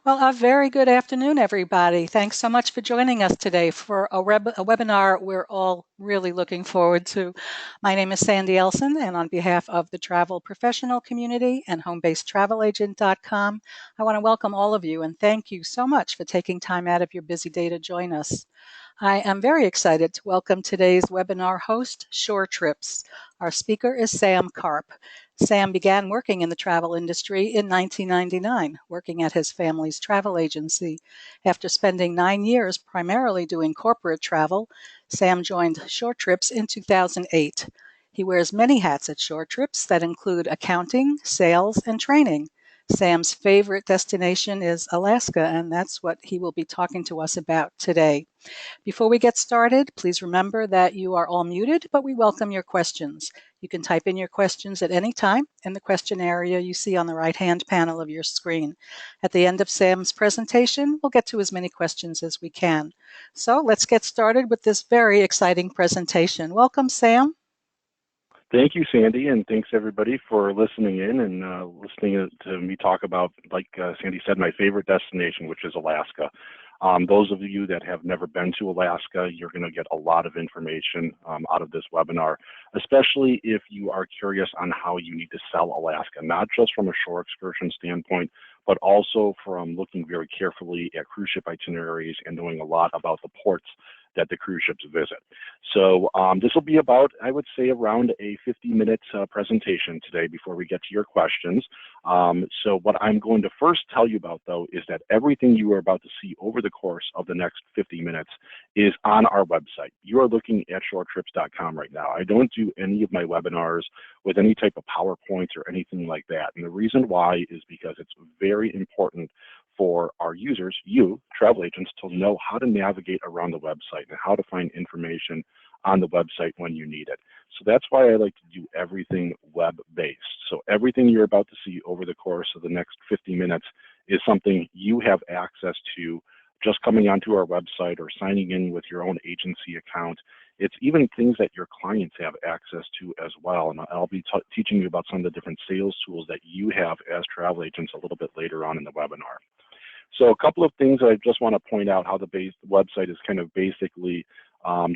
Well, a very good afternoon, everybody. Thanks so much for joining us today for a webinar we're all really looking forward to. My name is Sandy Elson, and on behalf of the travel professional community and homebasedtravelagent.com, I want to welcome all of you and thank you so much for taking time out of your busy day to join us. I am very excited to welcome today's webinar host, ShoreTrips. Our speaker is Sam Karp. Sam began working in the travel industry in 1999, working at his family's travel agency. After spending 9 years primarily doing corporate travel, Sam joined ShoreTrips in 2008. He wears many hats at ShoreTrips that include accounting, sales, and training. Sam's favorite destination is Alaska, and that's what he will be talking to us about today. Before we get started, please remember that you are all muted, but we welcome your questions. You can type in your questions at any time in the question area you see on the right-hand panel of your screen. At the end of Sam's presentation, we'll get to as many questions as we can. So let's get started with this very exciting presentation. Welcome, Sam. Thank you, Sandy, and thanks everybody for listening in and listening to me talk about, like Sandy said, my favorite destination, which is Alaska. Those of you that have never been to Alaska, you're going to get a lot of information out of this webinar, especially if you are curious on how you need to sell Alaska, not just from a shore excursion standpoint, but also from looking very carefully at cruise ship itineraries and knowing a lot about the ports that the cruise ships visit. So this will be about, I would say, around a 50-minute presentation today before we get to your questions. So what I'm going to first tell you about, though, is that everything you are about to see over the course of the next 50 minutes is on our website. You are looking at shoretrips.com right now. I don't do any of my webinars with any type of PowerPoints or anything like that. And the reason why is because it's very important for our users, you, travel agents, to know how to navigate around the website and how to find information on the website when you need it. So that's why I like to do everything web-based. So everything you're about to see over the course of the next 50 minutes is something you have access to just coming onto our website or signing in with your own agency account. It's even things that your clients have access to as well. And I'll be teaching you about some of the different sales tools that you have as travel agents a little bit later on in the webinar. So a couple of things I just want to point out how the website is kind of basically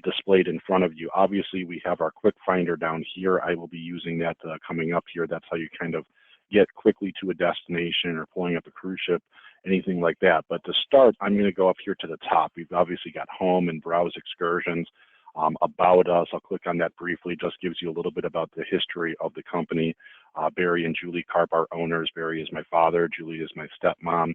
displayed in front of you. Obviously, we have our quick finder down here. I will be using that coming up here. That's how you kind of get quickly to a destination or pulling up a cruise ship, anything like that. But to start, I'm going to go up here to the top. We've obviously got home and browse excursions. About us, I'll click on that briefly, just gives you a little bit about the history of the company. Barry and Julie Karp are owners. Barry is my father, Julie is my stepmom.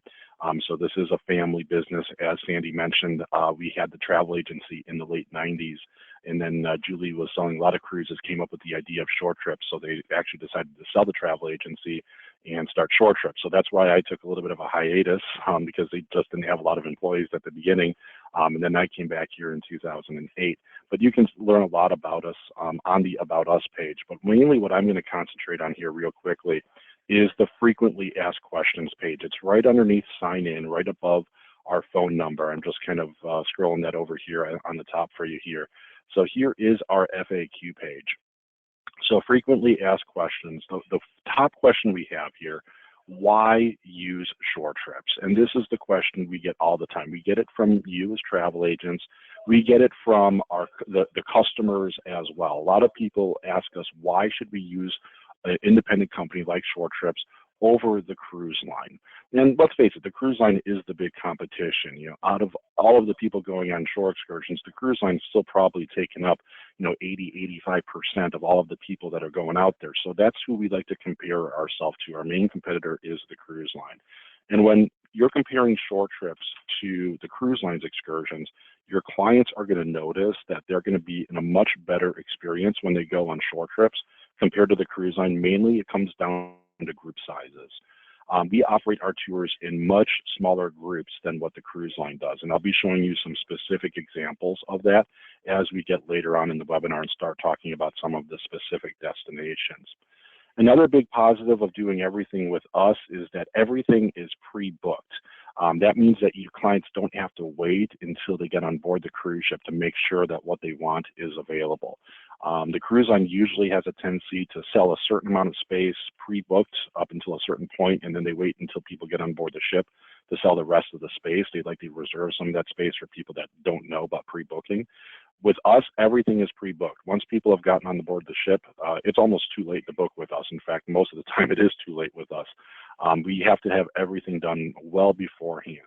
So this is a family business. As Sandy mentioned, we had the travel agency in the late 90s, and then Julie was selling a lot of cruises, came up with the idea of ShoreTrips. So they actually decided to sell the travel agency and start ShoreTrips. So that's why I took a little bit of a hiatus because they just didn't have a lot of employees at the beginning. And then I came back here in 2008. But you can learn a lot about us on the About Us page. But mainly what I'm going to concentrate on here real quickly is the frequently asked questions page. It's right underneath sign in, right above our phone number. I'm just kind of scrolling that over here on the top for you here. So here is our FAQ page. So frequently asked questions, the top question we have here, why use ShoreTrips? And this is the question we get all the time. We get it from you as travel agents. We get it from the customers as well. A lot of people ask us, why should we use an independent company like ShoreTrips over the cruise line? And let's face it, the cruise line is the big competition. You know, out of all of the people going on shore excursions, the cruise line is still probably taking up, 80–85% of all of the people that are going out there. So that's who we like to compare ourselves to. Our main competitor is the cruise line. And when you're comparing ShoreTrips to the cruise line's excursions, your clients are going to notice that they're going to be in a much better experience when they go on ShoreTrips compared to the cruise line. Mainly, it comes down to group sizes. We operate our tours in much smaller groups than what the cruise line does. And I'll be showing you some specific examples of that as we get later on in the webinar and start talking about some of the specific destinations. Another big positive of doing everything with us is that everything is pre-booked. That means that your clients don't have to wait until they get on board the cruise ship to make sure that what they want is available. The cruise line usually has a tendency to sell a certain amount of space pre-booked up until a certain point, and then they wait until people get on board the ship to sell the rest of the space. They like to reserve some of that space for people that don't know about pre-booking. With us, everything is pre-booked. Once people have gotten on the board the ship, it's almost too late to book with us. In fact, most of the time it is too late with us. We have to have everything done well beforehand.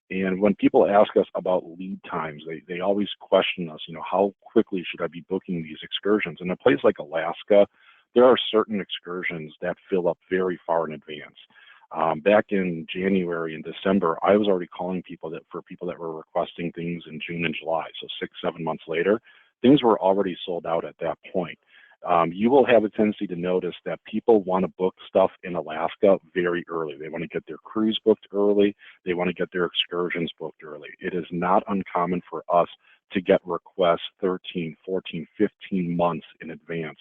And when people ask us about lead times, they always question us, how quickly should I be booking these excursions? In a place like Alaska, there are certain excursions that fill up very far in advance. Back in January and December, I was already calling people that were requesting things in June and July. So 6, 7 months later, things were already sold out at that point. You will have a tendency to notice that people want to book stuff in Alaska very early. They want to get their cruise booked early. They want to get their excursions booked early. It is not uncommon for us to get requests 13, 14, 15 months in advance.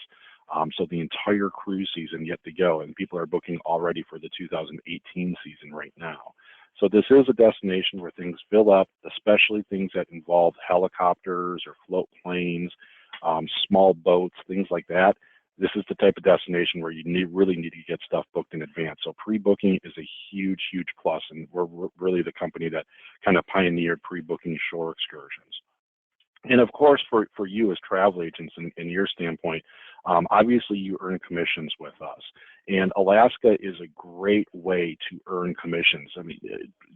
So the entire cruise season yet to go, and people are booking already for the 2018 season right now. So this is a destination where things fill up, especially things that involve helicopters or float planes, small boats, things like that. This is the type of destination where you really need to get stuff booked in advance. So pre-booking is a huge, huge plus, and we're really the company that kind of pioneered pre-booking shore excursions. And of course, for you as travel agents and your standpoint, obviously you earn commissions with us. And Alaska is a great way to earn commissions. I mean,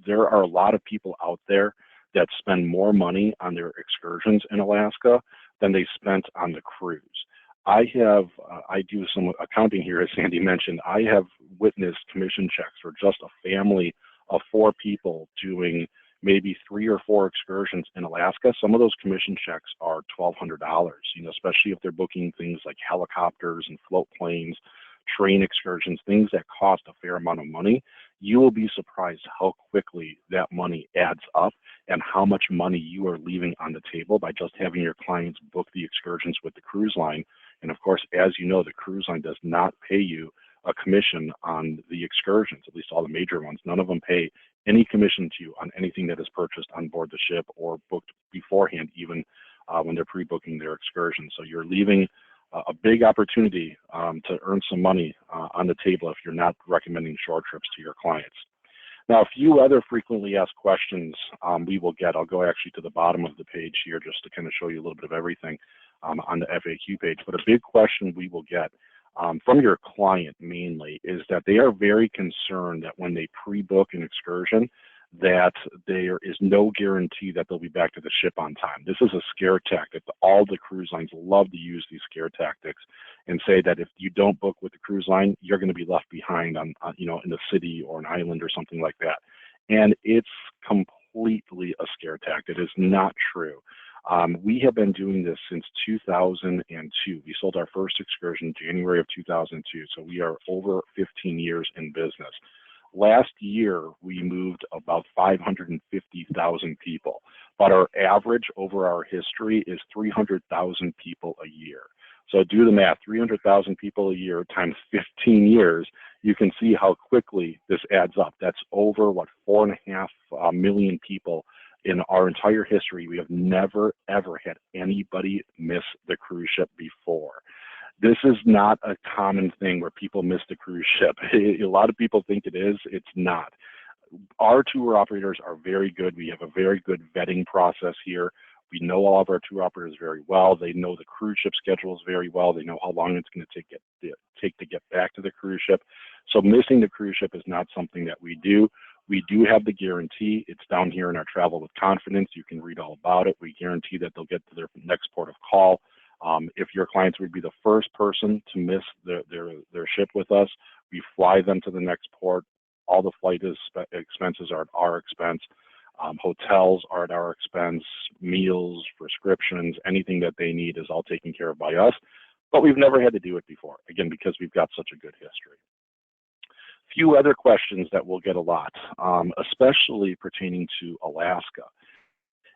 there are a lot of people out there that spend more money on their excursions in Alaska than they spent on the cruise. I do some accounting here, as Sandy mentioned. I have witnessed commission checks for just a family of 4 people doing maybe 3 or 4 excursions in Alaska. Some of those commission checks are $1,200, especially if they're booking things like helicopters and float planes, train excursions, things that cost a fair amount of money. You will be surprised how quickly that money adds up and how much money you are leaving on the table by just having your clients book the excursions with the cruise line. And of course, as you know, the cruise line does not pay you a commission on the excursions, at least all the major ones. None of them pay any commission to you on anything that is purchased on board the ship or booked beforehand, even when they're pre-booking their excursion. So you're leaving a big opportunity to earn some money on the table if you're not recommending ShoreTrips to your clients. Now, a few other frequently asked questions we will get. I'll go actually to the bottom of the page here just to kind of show you a little bit of everything on the FAQ page. But a big question we will get from your client mainly is that they are very concerned that when they pre-book an excursion, that there is no guarantee that they'll be back to the ship on time. This is a scare tactic. All the cruise lines love to use these scare tactics and say that if you don't book with the cruise line, you're going to be left behind on in the city or an island or something like that. And it's completely a scare tactic. It is not true. We have been doing this since 2002. We sold our first excursion January of 2002, so we are over 15 years in business. Last year, we moved about 550,000 people, but our average over our history is 300,000 people a year. So do the math, 300,000 people a year times 15 years, you can see how quickly this adds up. That's over, 4.5 million people in our entire history. We have never, ever had anybody miss the cruise ship before. This is not a common thing where people miss the cruise ship. A lot of people think it is. It's not. Our tour operators are very good. We have a very good vetting process here. We know all of our tour operators very well. They know the cruise ship schedules very well. They know how long it's going to take to get back to the cruise ship. So missing the cruise ship is not something that we do. We do have the guarantee. It's down here in our Travel with Confidence. You can read all about it. We guarantee that they'll get to their next port of call. If your clients would be the first person to miss their ship with us, we fly them to the next port. All the flight expenses are at our expense. Hotels are at our expense. Meals, prescriptions, anything that they need is all taken care of by us. But we've never had to do it before, again, because we've got such a good history. Few other questions that we'll get a lot, especially pertaining to Alaska,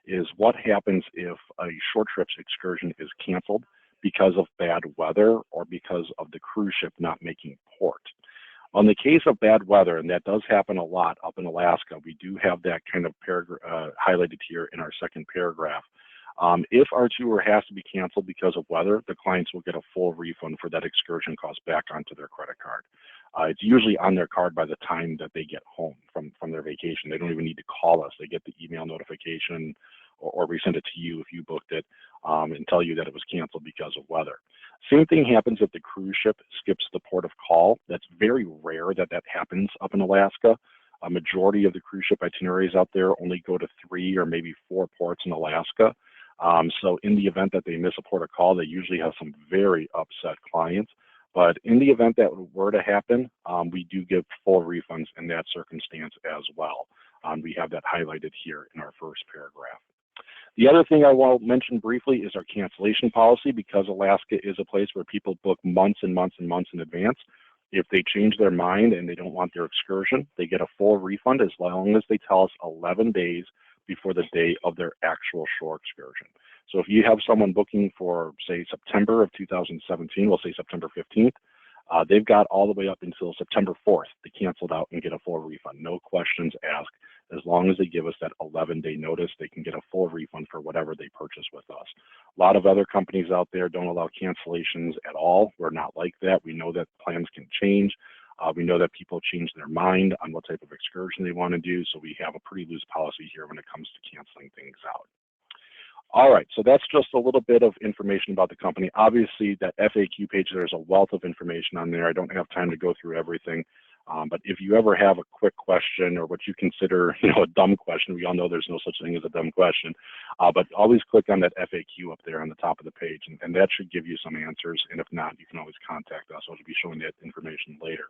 is what happens if a ShoreTrips excursion is canceled because of bad weather or because of the cruise ship not making port. On the case of bad weather, and that does happen a lot up in Alaska, we do have that kind of paragraph highlighted here in our second paragraph. If our tour has to be canceled because of weather, the clients will get a full refund for that excursion cost back onto their credit card. It's usually on their card by the time that they get home from their vacation. They don't even need to call us. They get the email notification, or we send it to you if you booked it, and tell you that it was canceled because of weather. Same thing happens if the cruise ship skips the port of call. That's very rare that that happens up in Alaska. A majority of the cruise ship itineraries out there only go to 3 or maybe 4 ports in Alaska. So in the event that they miss a port of call, they usually have some very upset clients. But in the event that were to happen, we do give full refunds in that circumstance as well. We have that highlighted here in our first paragraph. The other thing I will mention briefly is our cancellation policy, because Alaska is a place where people book months and months and months in advance. If they change their mind and they don't want their excursion, they get a full refund as long as they tell us 11 days before the day of their actual shore excursion. So if you have someone booking for, say, September of 2017, we'll say September 15th, they've got all the way up until September 4th to cancel it out and get a full refund. No questions asked. As long as they give us that 11-day notice, they can get a full refund for whatever they purchase with us. A lot of other companies out there don't allow cancellations at all. We're not like that. We know that plans can change. We know that people change their mind on what type of excursion they want to do, so we have a pretty loose policy here when it comes to canceling things out. All right, so that's just a little bit of information about the company. Obviously, that FAQ page, there's a wealth of information on there. I don't have time to go through everything, but if you ever have a quick question or what you consider, a dumb question, we all know there's no such thing as a dumb question, but always click on that FAQ up there on the top of the page, and that should give you some answers. And if not, you can always contact us. I'll be showing that information later.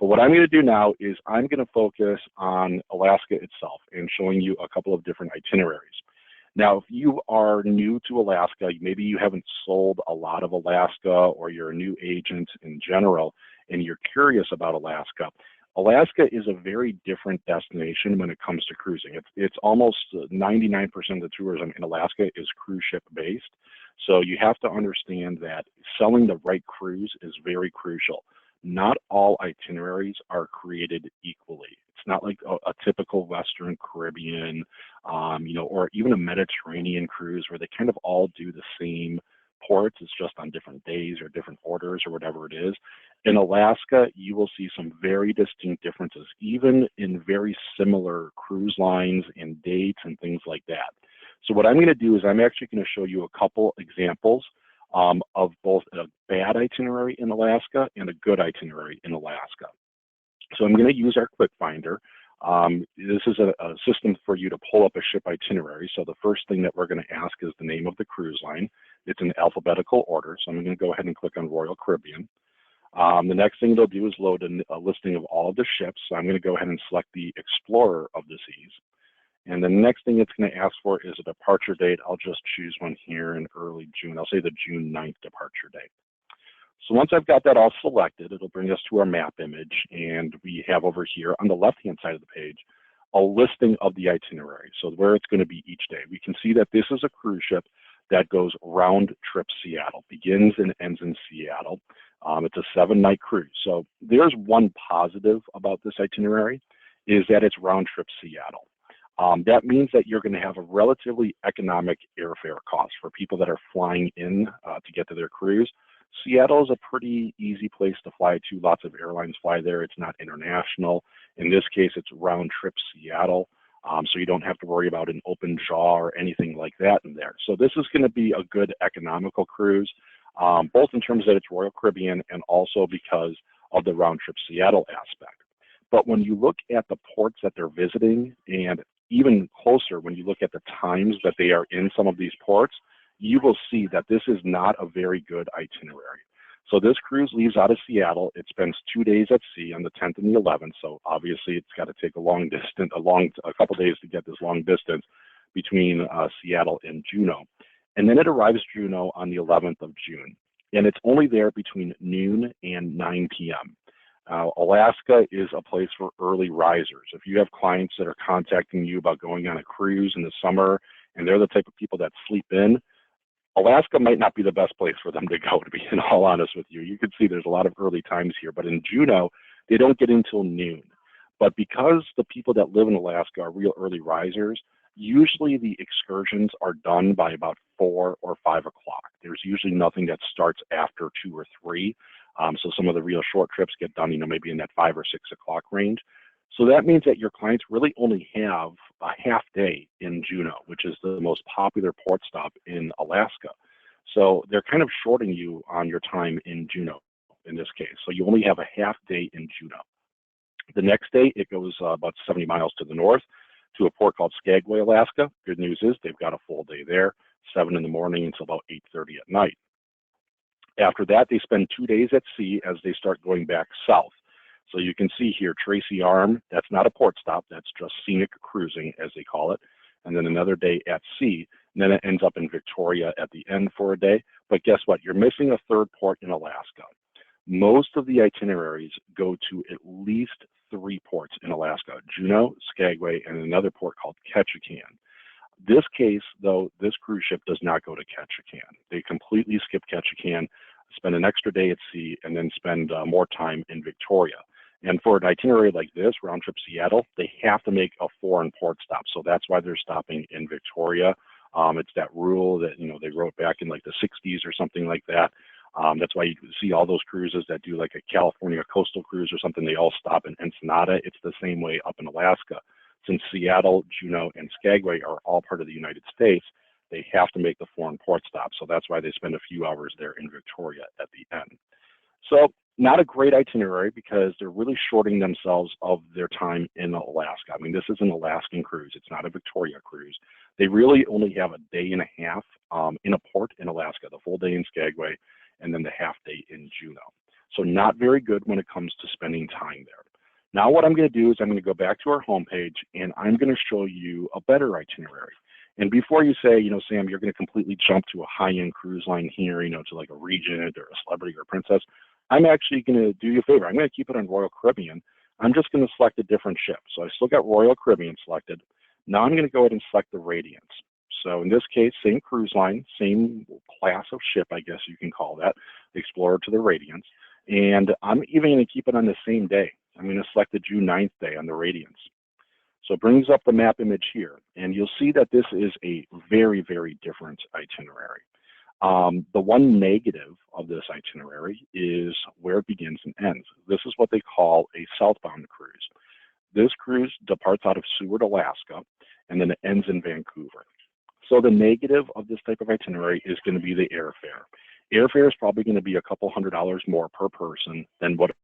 But what I'm going to do now is I'm going to focus on Alaska itself and showing you a couple of different itineraries. Now, if you are new to Alaska, maybe you haven't sold a lot of Alaska, or you're a new agent in general, and you're curious about Alaska, Alaska is a very different destination when it comes to cruising. It's almost 99% of the tourism in Alaska is cruise ship based. So you have to understand that selling the right cruise is very crucial. Not all itineraries are created equally. It's not like a typical Western Caribbean, or even a Mediterranean cruise where they kind of all do the same ports. It's just on different days or different orders or whatever it is. In Alaska, you will see some very distinct differences, even in very similar cruise lines and dates and things like that. So what I'm going to do is I'm actually going to show you a couple examples of both a bad itinerary in Alaska and a good itinerary in Alaska. So I'm going to use our Quick Finder. This is a system for you to pull up a ship itinerary. So the first thing that we're going to ask is the name of the cruise line. It's in alphabetical order. So I'm going to go ahead and click on Royal Caribbean. The next thing it'll do is load a listing of all of the ships. So I'm going to go ahead and select the Explorer of the Seas. And the next thing it's going to ask for is a departure date. I'll just choose one here in early June. I'll say the June 9th departure date. So once I've got that all selected, it'll bring us to our map image, and we have over here on the left-hand side of the page a listing of the itinerary, so where it's going to be each day. We can see that this is a cruise ship that goes round trip Seattle, begins and ends in Seattle. It's a 7-night cruise. So there's one positive about this itinerary, is that it's round trip Seattle. That means that you're going to have a relatively economic airfare cost for people that are flying in to get to their cruise. Seattle is a pretty easy place to fly to. Lots of airlines fly there. It's not international. In this case, it's round trip Seattle. So you don't have to worry about an open jaw or anything like that in there. So this is going to be a good economical cruise, both in terms that it's Royal Caribbean and also because of the round trip Seattle aspect. But when you look at the ports that they're visiting, and even closer when you look at the times that they are in some of these ports, you will see that this is not a very good itinerary. So this cruise leaves out of Seattle. It spends 2 days at sea on the 10th and the 11th. So obviously it's got to take a couple days to get this long distance between Seattle and Juneau. And then it arrives Juneau on the 11th of June. And it's only there between noon and 9 p.m. Alaska is a place for early risers. If you have clients that are contacting you about going on a cruise in the summer, and they're the type of people that sleep in, Alaska might not be the best place for them to go, to be in all honest with you. You can see there's a lot of early times here, but in Juneau, they don't get in until noon. But because the people that live in Alaska are real early risers, Usually the excursions are done by about 4 or 5 o'clock. There's usually nothing that starts after 2 or 3. So some of the real short trips get done, maybe in that 5 or 6 o'clock range. So that means that your clients really only have a half day in Juneau, which is the most popular port stop in Alaska. So they're kind of shorting you on your time in Juneau in this case. So you only have a half day in Juneau. The next day, it goes about 70 miles to the north to a port called Skagway, Alaska. Good news is they've got a full day there, 7 in the morning until about 8:30 at night. After that, they spend 2 days at sea as they start going back south. So you can see here, Tracy Arm, that's not a port stop, that's just scenic cruising, as they call it. And then another day at sea, and then it ends up in Victoria at the end for a day. But guess what? You're missing a third port in Alaska. Most of the itineraries go to at least 3 ports in Alaska: Juneau, Skagway, and another port called Ketchikan. This case, though, this cruise ship does not go to Ketchikan. They completely skip Ketchikan, spend an extra day at sea, and then spend more time in Victoria. And for an itinerary like this, round trip Seattle, they have to make a foreign port stop. So that's why they're stopping in Victoria. It's that rule that they wrote back in like the 60s or something like that. That's why you see all those cruises that do like a California coastal cruise or something. They all stop in Ensenada. It's the same way up in Alaska. Since Seattle, Juneau, and Skagway are all part of the United States, they have to make the foreign port stop. So that's why they spend a few hours there in Victoria at the end. So not a great itinerary because they're really shorting themselves of their time in Alaska. I mean, this is an Alaskan cruise. It's not a Victoria cruise. They really only have a day and a half in a port in Alaska, the full day in Skagway, and then the half day in Juneau. So not very good when it comes to spending time there. Now what I'm going to do is I'm going to go back to our homepage and I'm going to show you a better itinerary. And before you say, Sam, you're going to completely jump to a high-end cruise line here, to like a Regent or a Celebrity or a Princess, I'm actually going to do you a favor. I'm going to keep it on Royal Caribbean. I'm just going to select a different ship. So I still got Royal Caribbean selected. Now I'm going to go ahead and select the Radiance. So in this case, same cruise line, same class of ship, I guess you can call that, the Explorer to the Radiance. And I'm even going to keep it on the same day. I'm going to select the June 9th day on the Radiance. So it brings up the map image here, and you'll see that this is a very, very different itinerary. The one negative of this itinerary is where it begins and ends. This is what they call a southbound cruise. This cruise departs out of Seward, Alaska, and then it ends in Vancouver. So the negative of this type of itinerary is going to be the airfare. Airfare is probably going to be a couple $100 more per person than what it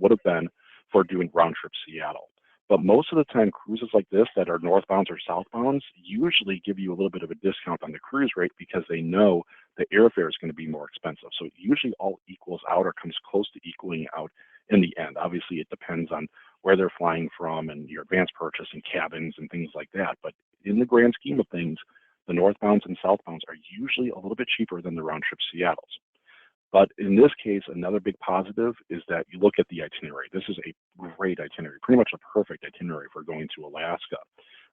would have been for doing round trip Seattle. But most of the time, cruises like this that are northbounds or southbounds usually give you a little bit of a discount on the cruise rate because they know the airfare is going to be more expensive. So it usually all equals out or comes close to equaling out in the end. Obviously, it depends on where they're flying from and your advance purchase and cabins and things like that. But in the grand scheme of things, the northbounds and southbounds are usually a little bit cheaper than the round trip Seattles. But in this case, another big positive is that you look at the itinerary. This is a great itinerary, pretty much a perfect itinerary for going to Alaska.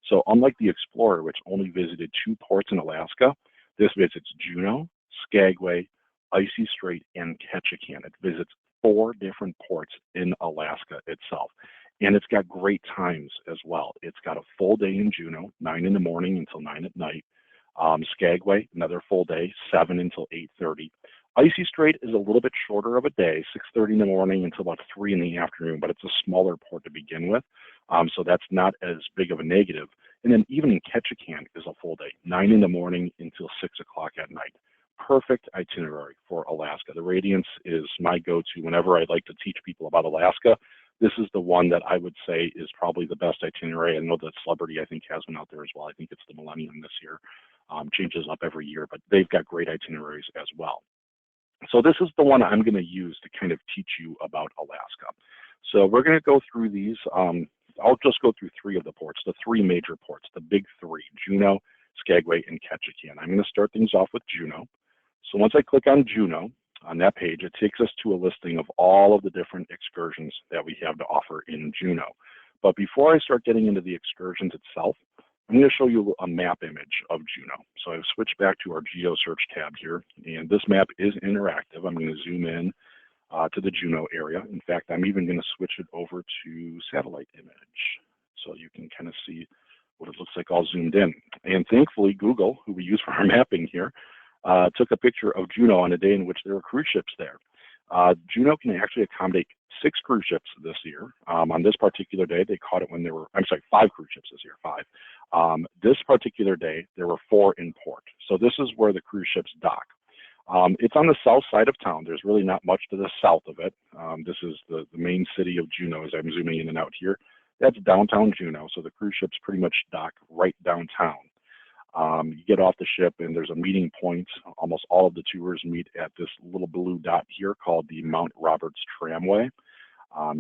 So unlike the Explorer, which only visited 2 ports in Alaska, this visits Juneau, Skagway, Icy Strait, and Ketchikan. It visits 4 different ports in Alaska itself. And it's got great times as well. It's got a full day in Juneau, 9 in the morning until 9 at night. Skagway, another full day, 7 until 8:30. Icy Strait is a little bit shorter of a day, 6:30 in the morning until about 3 in the afternoon, but it's a smaller port to begin with, so that's not as big of a negative. And then even in Ketchikan is a full day, 9 in the morning until 6 o'clock at night. Perfect itinerary for Alaska. The Radiance is my go-to whenever I'd like to teach people about Alaska. This is the one that I would say is probably the best itinerary. I know that Celebrity, I think, has one out there as well. I think it's the Millennium this year. Changes up every year, but they've got great itineraries as well. So this is the one I'm going to use to kind of teach you about Alaska. So we're going to go through these. I'll just go through 3 of the ports, the 3 major ports, the big 3, Juneau, Skagway, and Ketchikan. I'm going to start things off with Juneau. So once I click on Juneau, on that page, it takes us to a listing of all of the different excursions that we have to offer in Juneau. But before I start getting into the excursions itself, I'm going to show you a map image of Juneau. So I've switched back to our Geo Search tab here, and this map is interactive. I'm going to zoom in to the Juneau area. In fact, I'm even going to switch it over to satellite image so you can kind of see what it looks like all zoomed in. And thankfully, Google, who we use for our mapping here, took a picture of Juneau on a day in which there were cruise ships there. Juneau can actually accommodate 6 cruise ships this year. On this particular day, they caught it when there were, I'm sorry, 5 cruise ships this year, 5. This particular day, there were 4 in port. So this is where the cruise ships dock. It's on the south side of town. There's really not much to the south of it. This is the main city of Juneau as I'm zooming in and out here. That's downtown Juneau, so the cruise ships pretty much dock right downtown. You get off the ship and there's a meeting point. Almost all of the tours meet at this little blue dot here called the Mount Roberts Tramway. I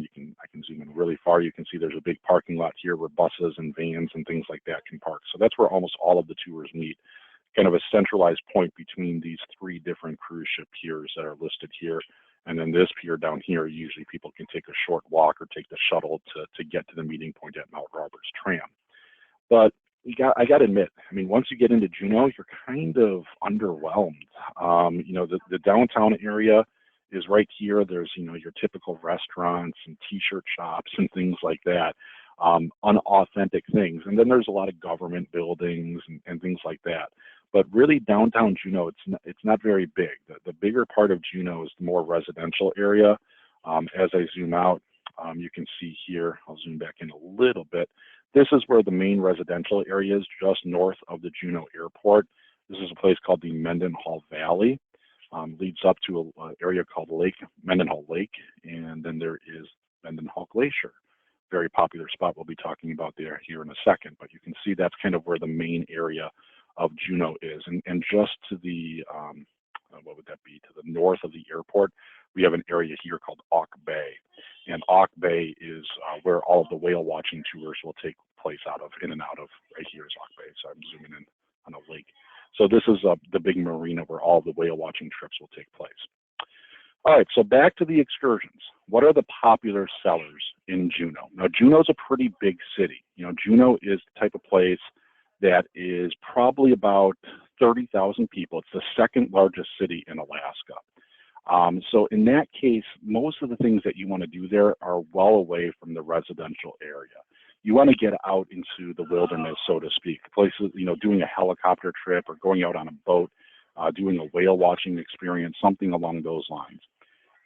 can zoom in really far. You can see there's a big parking lot here where buses and vans and things like that can park. So that's where almost all of the tours meet. Kind of a centralized point between these 3 different cruise ship piers that are listed here. And then this pier down here, usually people can take a short walk or take the shuttle to get to the meeting point at Mount Roberts Tram. But I got to admit, I mean, once you get into Juneau, you're kind of underwhelmed. The downtown area is right here. There's, your typical restaurants and t-shirt shops and things like that, unauthentic things. And then there's a lot of government buildings and things like that. But really downtown Juneau, it's not very big. The bigger part of Juneau is the more residential area. As I zoom out, you can see here, I'll zoom back in a little bit. This is where the main residential area is, just north of the Juneau Airport. This is a place called the Mendenhall Valley. Leads up to an area called Mendenhall Lake, and then there is Mendenhall Glacier. Very popular spot we'll be talking about there here in a second, but you can see that's kind of where the main area of Juneau is. And just to the, what would that be, to the north of the airport, we have an area here called Auk Bay. And Auk Bay is where all of the whale watching tours will take place in and out of. Right here is Auk Bay, so I'm zooming in on a lake. So this is the big marina where all the whale watching trips will take place. All right, so back to the excursions. What are the popular sellers in Juneau? Now, Juneau's a pretty big city. Juneau is the type of place that is probably about 30,000 people. It's the second largest city in Alaska. So in that case, most of the things that you want to do there are well away from the residential area. You want to get out into the wilderness, so to speak, places, doing a helicopter trip or going out on a boat, doing a whale watching experience, something along those lines.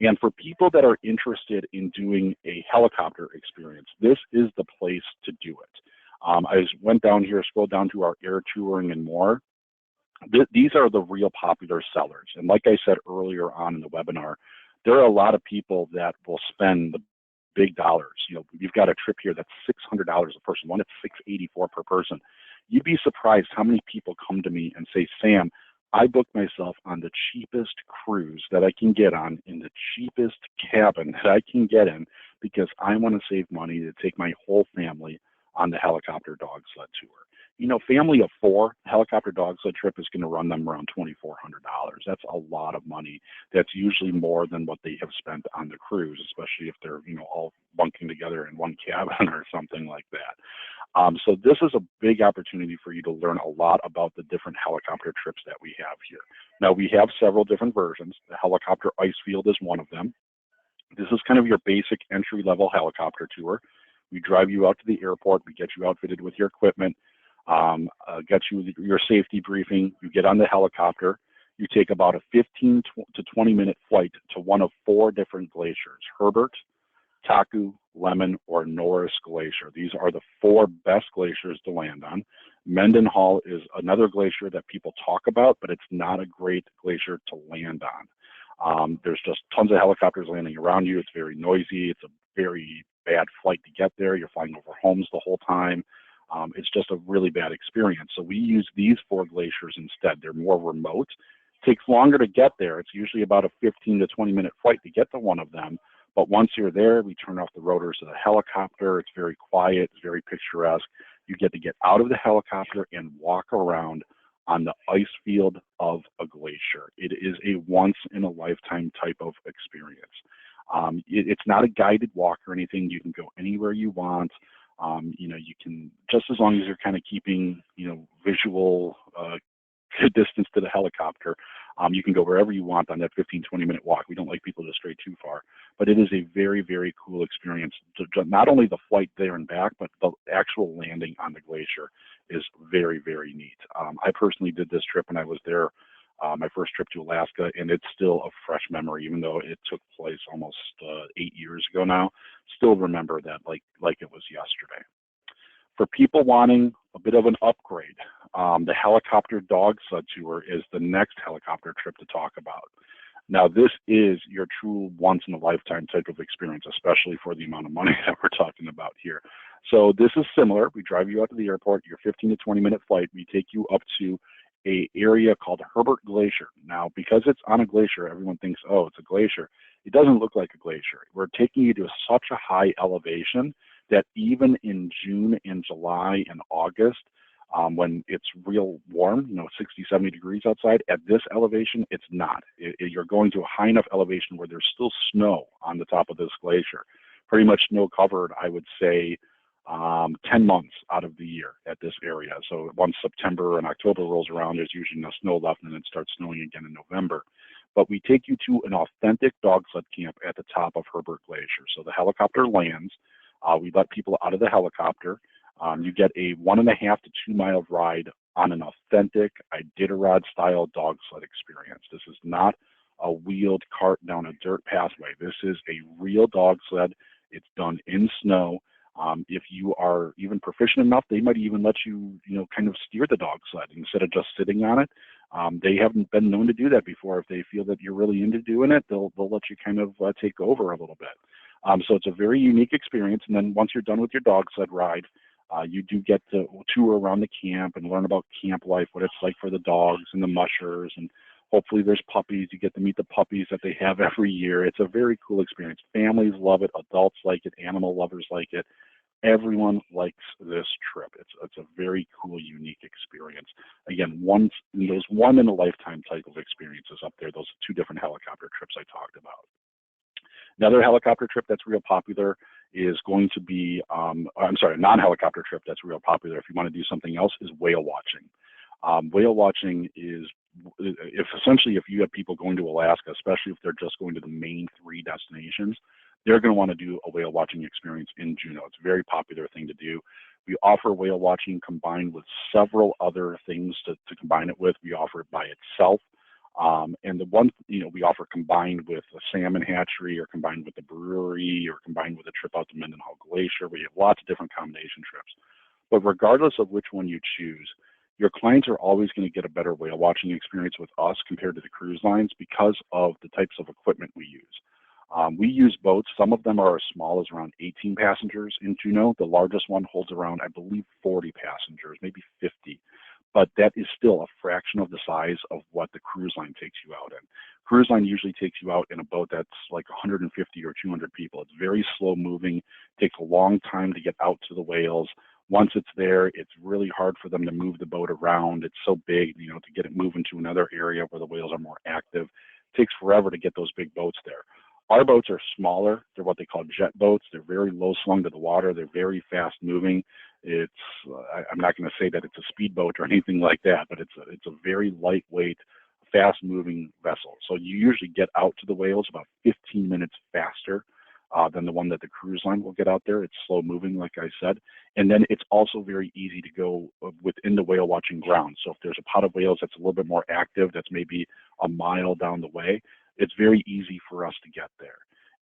And for people that are interested in doing a helicopter experience, this is the place to do it. I just went down here, scrolled down to our air touring and more. These are the real popular sellers. And like I said earlier on in the webinar, there are a lot of people that will spend the big dollars. You've got a trip here that's $600 a person. One it's $684 per person. You'd be surprised how many people come to me and say, Sam, I booked myself on the cheapest cruise that I can get on in the cheapest cabin that I can get in because I want to save money to take my whole family on the helicopter dog sled tour. Family of 4, helicopter dog sled trip is going to run them around $2,400. That's a lot of money. That's usually more than what they have spent on the cruise, especially if they're, all bunking together in one cabin or something like that. So this is a big opportunity for you to learn a lot about the different helicopter trips that we have here. Now, we have several different versions. The helicopter ice field is one of them. This is kind of your basic entry-level helicopter tour. We drive you out to the airport. We get you outfitted with your equipment. Get you your safety briefing. You get on the helicopter. You take about a 15 to 20 minute flight to one of 4 different glaciers: Herbert, Taku, Lemon, or Norris Glacier. These are the 4 best glaciers to land on. Mendenhall is another glacier that people talk about, but it's not a great glacier to land on. There's just tons of helicopters landing around you. It's very noisy. It's a very bad flight to get there. You're flying over homes the whole time. It's just a really bad experience. So we use these 4 glaciers instead. They're more remote. It takes longer to get there. It's usually about a 15 to 20 minute flight to get to one of them. But once you're there, we turn off the rotors of the helicopter. It's very quiet. It's very picturesque. You get to get out of the helicopter and walk around on the ice field of a glacier. It is a once in a lifetime type of experience. It's not a guided walk or anything. You can go anywhere you want. You can, just as long as you're kind of keeping, visual good distance to the helicopter. You can go wherever you want on that 15-20 minute walk. We don't like people to stray too far, but it is a very, very cool experience. Not only the flight there and back, but the actual landing on the glacier is very, very neat. I personally did this trip when I was there, my first trip to Alaska, and it's still a fresh memory, even though it took place almost 8 years ago now. Still remember that like it was yesterday. For people wanting a bit of an upgrade, the helicopter dog sled tour is the next helicopter trip to talk about. Now, this is your true once-in-a-lifetime type of experience, especially for the amount of money that we're talking about here. So this is similar. We drive you out to the airport, your 15 to 20-minute flight. We take you up to a area called Herbert Glacier. Now, because it's on a glacier, everyone thinks, oh, it's a glacier. It doesn't look like a glacier. We're taking you to such a high elevation that even in June and July and August, when it's real warm, 60, 70 degrees outside, at this elevation, it's not. You're going to a high enough elevation where there's still snow on the top of this glacier. Pretty much snow covered, I would say, 10 months out of the year at this area. So once September and October rolls around, there's usually no snow left, and then it starts snowing again in November. But we take you to an authentic dog sled camp at the top of Herbert Glacier. So the helicopter lands. We let people out of the helicopter. You get a 1.5 to 2 mile ride on an authentic Iditarod style dog sled experience. This is not a wheeled cart down a dirt pathway. This is a real dog sled. It's done in snow. If you are even proficient enough, they might even let you, kind of steer the dog sled instead of just sitting on it. They haven't been known to do that before. If they feel that you're really into doing it, they'll let you kind of take over a little bit. So it's a very unique experience. And then once you're done with your dog sled ride, you do get to tour around the camp and learn about camp life, what it's like for the dogs and the mushers, and hopefully there's puppies. You get to meet the puppies that they have every year. It's a very cool experience. Families love it. Adults like it. Animal lovers like it. Everyone likes this trip. It's a very cool, unique experience. Again, those one-in-a-lifetime type of experiences up there, those 2 different helicopter trips I talked about. Another helicopter trip that's real popular is going to be, a non-helicopter trip that's real popular if you want to do something else, is whale watching. Whale watching is, if you have people going to Alaska, especially if they're just going to the main 3 destinations, they're going to want to do a whale watching experience in Juneau. It's a very popular thing to do. We offer whale watching combined with several other things to combine it with. We offer it by itself. And the one, we offer combined with a salmon hatchery, or combined with a brewery, or combined with a trip out to Mendenhall Glacier. We have lots of different combination trips. But regardless of which one you choose, your clients are always going to get a better whale watching experience with us compared to the cruise lines because of the types of equipment we use. We use boats. Some of them are as small as around 18 passengers in Juneau. The largest one holds around, I believe, 40 passengers, maybe 50. But that is still a fraction of the size of what the cruise line takes you out in. Cruise line usually takes you out in a boat that's like 150 or 200 people. It's very slow moving, takes a long time to get out to the whales. Once it's there, it's really hard for them to move the boat around. It's so big, to get it moving to another area where the whales are more active. It takes forever to get those big boats there. Our boats are smaller. They're what they call jet boats. They're very low slung to the water. They're very fast moving. I'm not going to say that it's a speedboat or anything like that, but it's a very lightweight, fast moving vessel. So you usually get out to the whales about 15 minutes faster than the one that the cruise line will get out there. It's slow moving, like I said. And then it's also very easy to go within the whale watching ground. So if there's a pot of whales that's a little bit more active, that's maybe a mile down the way, it's very easy for us to get there.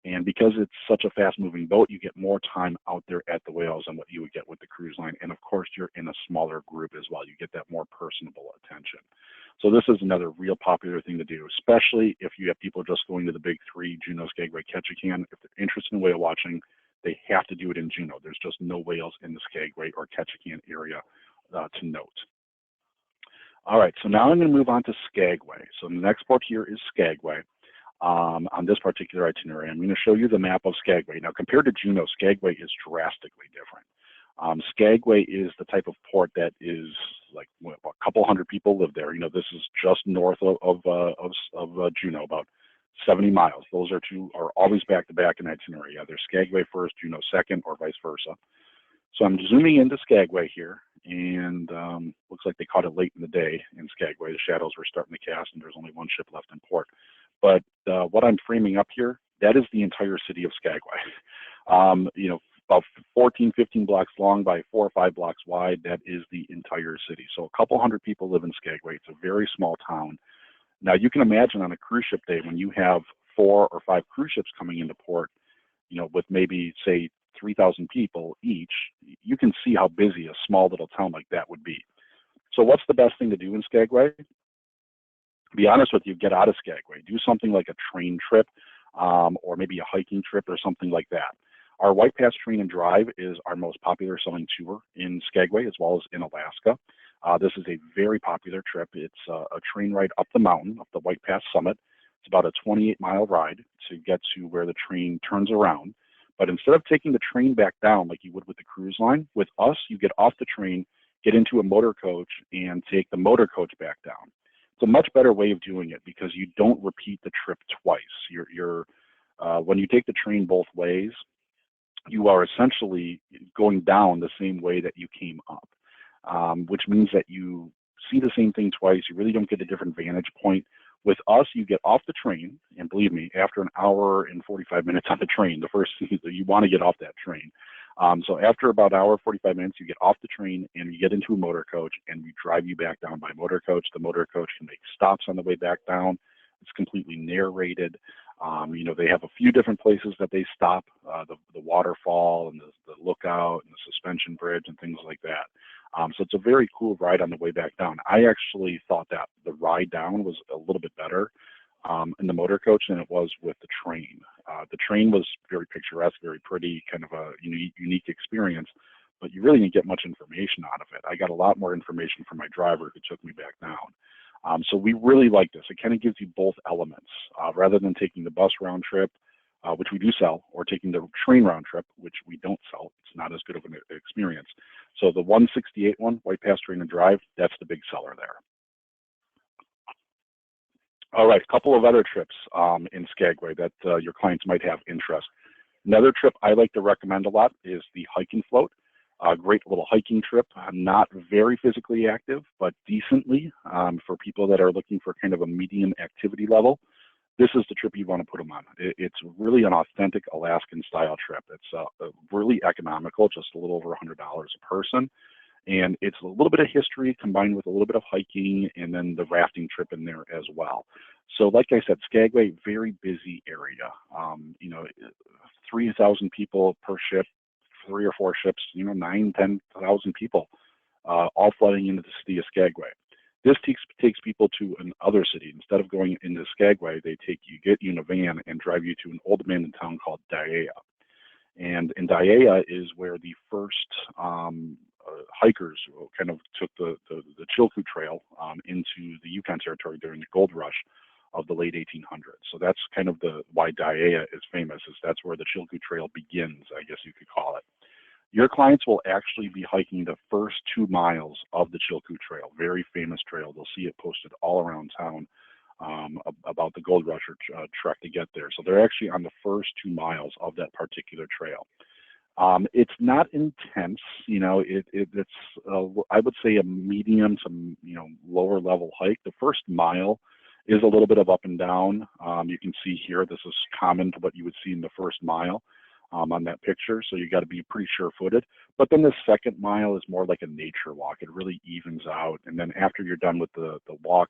And because it's such a fast-moving boat, you get more time out there at the whales than what you would get with the cruise line. And of course, you're in a smaller group as well. You get that more personable attention. So this is another real popular thing to do, especially if you have people just going to the big 3, Juneau, Skagway, Ketchikan. If they're interested in whale watching, they have to do it in Juneau. There's just no whales in the Skagway or Ketchikan area to note. All right, so now I'm going to move on to Skagway. So the next port here is Skagway. On this particular itinerary, I'm going to show you the map of Skagway. Now, compared to Juneau, Skagway is drastically different. Skagway is the type of port that is like a couple hundred people live there. This is just north of Juneau, about 70 miles. Those are always back to back in itinerary, either Skagway first, Juneau second, or vice versa. So I'm zooming into Skagway here, and looks like they caught it late in the day in Skagway. The shadows were starting to cast, and there's only one ship left in port. But what I'm framing up here, that is the entire city of Skagway. About 14, 15 blocks long by 4 or 5 blocks wide. That is the entire city. So a couple hundred people live in Skagway. It's a very small town. Now you can imagine on a cruise ship day when you have 4 or 5 cruise ships coming into port, with maybe say 3,000 people each, you can see how busy a small little town like that would be. So what's the best thing to do in Skagway? To be honest with you, get out of Skagway. Do something like a train trip, or maybe a hiking trip or something like that. Our White Pass Train and Drive is our most popular selling tour in Skagway as well as in Alaska. This is a very popular trip. It's a train ride up the mountain, up the White Pass summit. It's about a 28-mile ride to get to where the train turns around. But instead of taking the train back down like you would with the cruise line, with us, you get off the train, get into a motor coach, and take the motor coach back down. It's a much better way of doing it because you don't repeat the trip twice. When you take the train both ways, you are essentially going down the same way that you came up, which means that you see the same thing twice. You really don't get a different vantage point. With us, you get off the train, and believe me, after an hour and 45 minutes on the train, the first thing is that you want to get off that train. So after about an hour, 45 minutes, you get off the train and you get into a motor coach, and we drive you back down by motor coach. The motor coach can make stops on the way back down. It's completely narrated. They have a few different places that they stop, the waterfall and the lookout and the suspension bridge and things like that. So it's a very cool ride on the way back down. I actually thought that the ride down was a little bit better in the motor coach than it was with the train. The train was very picturesque, very pretty, kind of a unique experience, but you really didn't get much information out of it. I got a lot more information from my driver who took me back down. So we really like this. It kind of gives you both elements. Rather than taking the bus round trip, which we do sell, or taking the train round trip, which we don't sell. It's not as good of an experience. So the 168 one, White Pass Train and Drive, that's the big seller there. All right, a couple of other trips in Skagway that your clients might have interest. Another trip I like to recommend a lot is the Hike and Float. A great little hiking trip, not very physically active, but decently for people that are looking for kind of a medium activity level. This is the trip you want to put them on. It's really an authentic Alaskan style trip. It's really economical, just a little over $100 a person. And it's a little bit of history combined with a little bit of hiking and then the rafting trip in there as well. So like I said, Skagway, very busy area. 3,000 people per ship, 3 or 4 ships, 10,000 people, all flooding into the city of Skagway. This takes people to another city. Instead of going into Skagway, get you in a van and drive you to an old abandoned town called Dyea. And in Dyea is where the first hikers kind of took the Chilkoot Trail into the Yukon Territory during the gold rush of the late 1800s. So that's kind of why Dyea is famous, is that's where the Chilkoot Trail begins, I guess you could call it. Your clients will actually be hiking the first 2 miles of the Chilkoot Trail, very famous trail. They'll see it posted all around town about the Gold Rush trek to get there. So they're actually on the first 2 miles of that particular trail. It's not intense, it's I would say a medium to lower level hike. The first mile is a little bit of up and down. You can see here, this is common to what you would see in the first mile on that picture. So you got to be pretty sure-footed. But then the second mile is more like a nature walk. It really evens out. And then after you're done with the walk,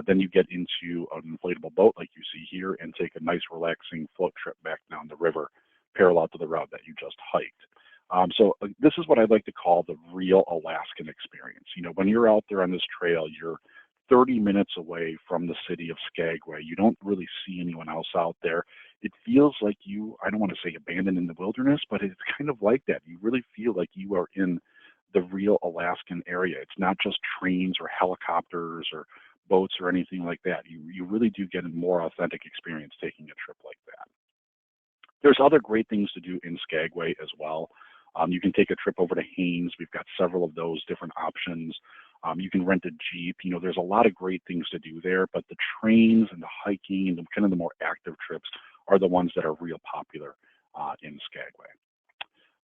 then you get into an inflatable boat like you see here and take a nice relaxing float trip back down the river parallel to the route that you just hiked. So this is what I'd like to call the real Alaskan experience. When you're out there on this trail, you're 30 minutes away from the city of Skagway. You don't really see anyone else out there. It feels like I don't want to say abandoned in the wilderness, but it's kind of like that. You really feel like you are in the real Alaskan area. It's not just trains or helicopters or boats or anything like that. You really do get a more authentic experience taking a trip like that. There's other great things to do in Skagway as well. You can take a trip over to Haines. We've got several of those different options. You can rent a Jeep. There's a lot of great things to do there, but the trains and the hiking and kind of the more active trips are the ones that are real popular in Skagway.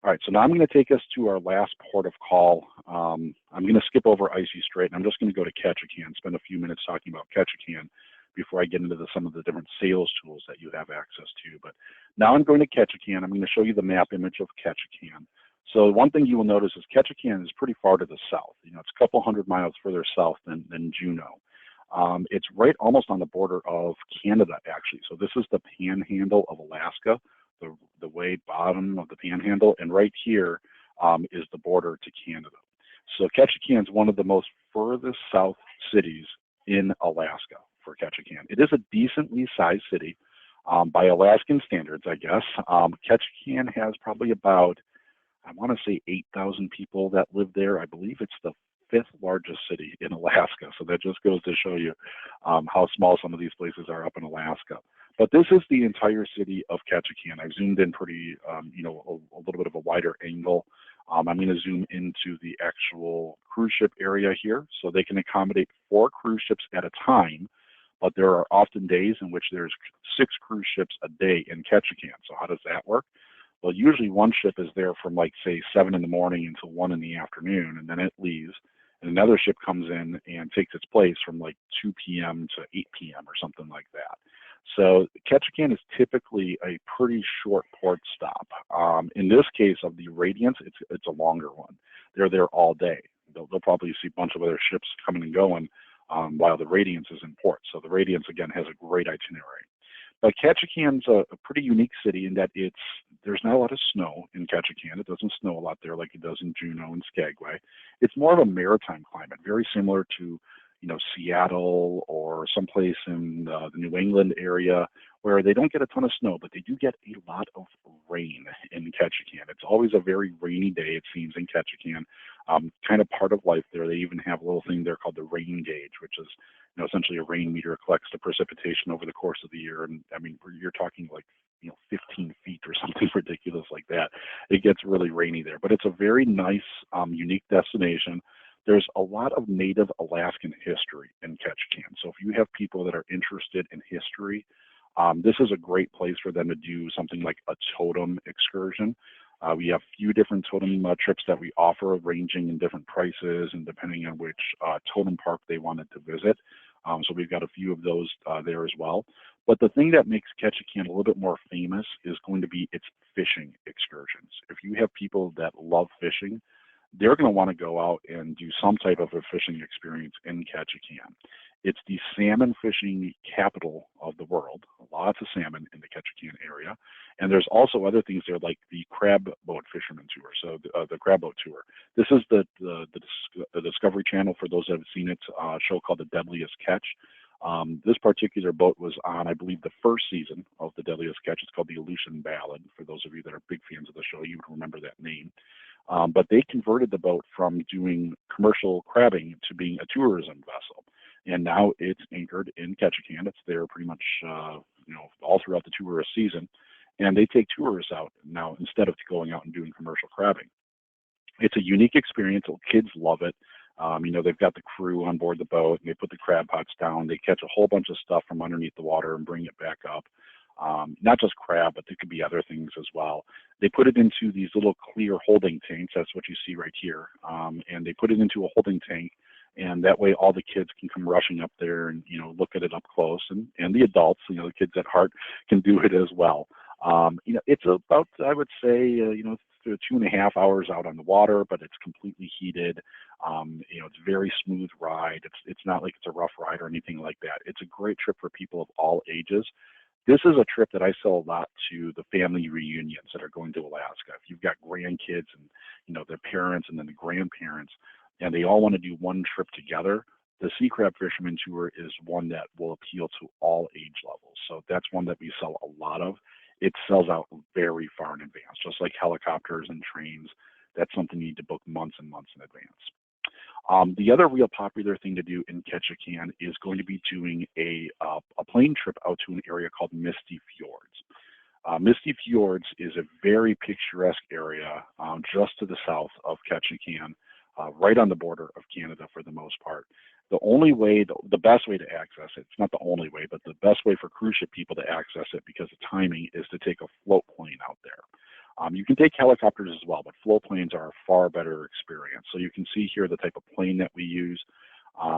All right, so now I'm going to take us to our last port of call. I'm going to skip over Icy Strait, and I'm just going to go to Ketchikan, spend a few minutes talking about Ketchikan before I get into some of the different sales tools that you have access to. But now I'm going to Ketchikan. I'm going to show you the map image of Ketchikan. So one thing you will notice is Ketchikan is pretty far to the south. You know, it's a couple hundred miles further south than Juneau. It's right almost on the border of Canada, actually. So this is the panhandle of Alaska, the way bottom of the panhandle, and right here is the border to Canada. So Ketchikan is one of the most furthest south cities in Alaska for Ketchikan. It is a decently sized city by Alaskan standards, I guess. Ketchikan has probably about, I want to say 8,000 people that live there. I believe it's the fifth largest city in Alaska. So that just goes to show you how small some of these places are up in Alaska. But this is the entire city of Ketchikan. I've zoomed in pretty, a little bit of a wider angle. I'm going to zoom into the actual cruise ship area here. So they can accommodate 4 cruise ships at a time, but there are often days in which there's 6 cruise ships a day in Ketchikan. So how does that work? Well, usually one ship is there from like, say, 7 in the morning until 1 in the afternoon, and then it leaves. And another ship comes in and takes its place from like 2 p.m. to 8 p.m. or something like that. So Ketchikan is typically a pretty short port stop. In this case of the Radiance, it's a longer one. They're there all day. They'll probably see a bunch of other ships coming and going while the Radiance is in port. So the Radiance, again, has a great itinerary. But Ketchikan's a pretty unique city in that there's not a lot of snow in Ketchikan. It doesn't snow a lot there like it does in Juneau and Skagway. It's more of a maritime climate, very similar to, Seattle or someplace in the New England area where they don't get a ton of snow, but they do get a lot of rain in Ketchikan. It's always a very rainy day, it seems, in Ketchikan. Kind of part of life there. They even have a little thing there called the rain gauge, which is essentially a rain meter. It collects the precipitation over the course of the year. And I mean, you're talking like, 15 feet or something ridiculous like that. It gets really rainy there, but it's a very nice, unique destination. There's a lot of native Alaskan history in Ketchikan. So if you have people that are interested in history, this is a great place for them to do something like a totem excursion. We have a few different totem trips that we offer, ranging in different prices and depending on which totem park they wanted to visit. So we've got a few of those there as well. But the thing that makes Ketchikan a little bit more famous is going to be its fishing excursions. If you have people that love fishing, they're going to want to go out and do some type of a fishing experience in Ketchikan. It's the salmon fishing capital of the world. Lots of salmon in the Ketchikan area. And there's also other things there like the crab boat fisherman tour, so the crab boat tour. This is the Discovery Channel, for those that have seen it, show called The Deadliest Catch. This particular boat was on, I believe, the first season of The Deadliest Catch. It's called the Aleutian Ballad. For those of you that are big fans of the show, you would remember that name. But they converted the boat from doing commercial crabbing to being a tourism vessel. And now it's anchored in Ketchikan. It's there pretty much, all throughout the tourist season. And they take tourists out now instead of going out and doing commercial crabbing. It's a unique experience. Kids love it. They've got the crew on board the boat, and they put the crab pots down. They catch a whole bunch of stuff from underneath the water and bring it back up. Not just crab, but there could be other things as well. They put it into these little clear holding tanks. That's what you see right here. And they put it into a holding tank, and that way all the kids can come rushing up there and, look at it up close. And the adults, the kids at heart can do it as well. It's about, I would say, 2.5 hours out on the water, but it's completely heated. It's a very smooth ride. It's not like it's a rough ride or anything like that. It's a great trip for people of all ages. This is a trip that I sell a lot to the family reunions that are going to Alaska. If you've got grandkids and, their parents and then the grandparents, and they all want to do one trip together, the Sea Crab Fisherman Tour is one that will appeal to all age levels. So that's one that we sell a lot of. It sells out very far in advance, just like helicopters and trains. That's something you need to book months and months in advance. The other real popular thing to do in Ketchikan is going to be doing a plane trip out to an area called Misty Fjords. Misty Fjords is a very picturesque area just to the south of Ketchikan, right on the border of Canada for the most part. The best way to access it, it's not the only way, but the best way for cruise ship people to access it because of timing is to take a float plane out there. You can take helicopters as well, but float planes are a far better experience. So you can see here the type of plane that we use.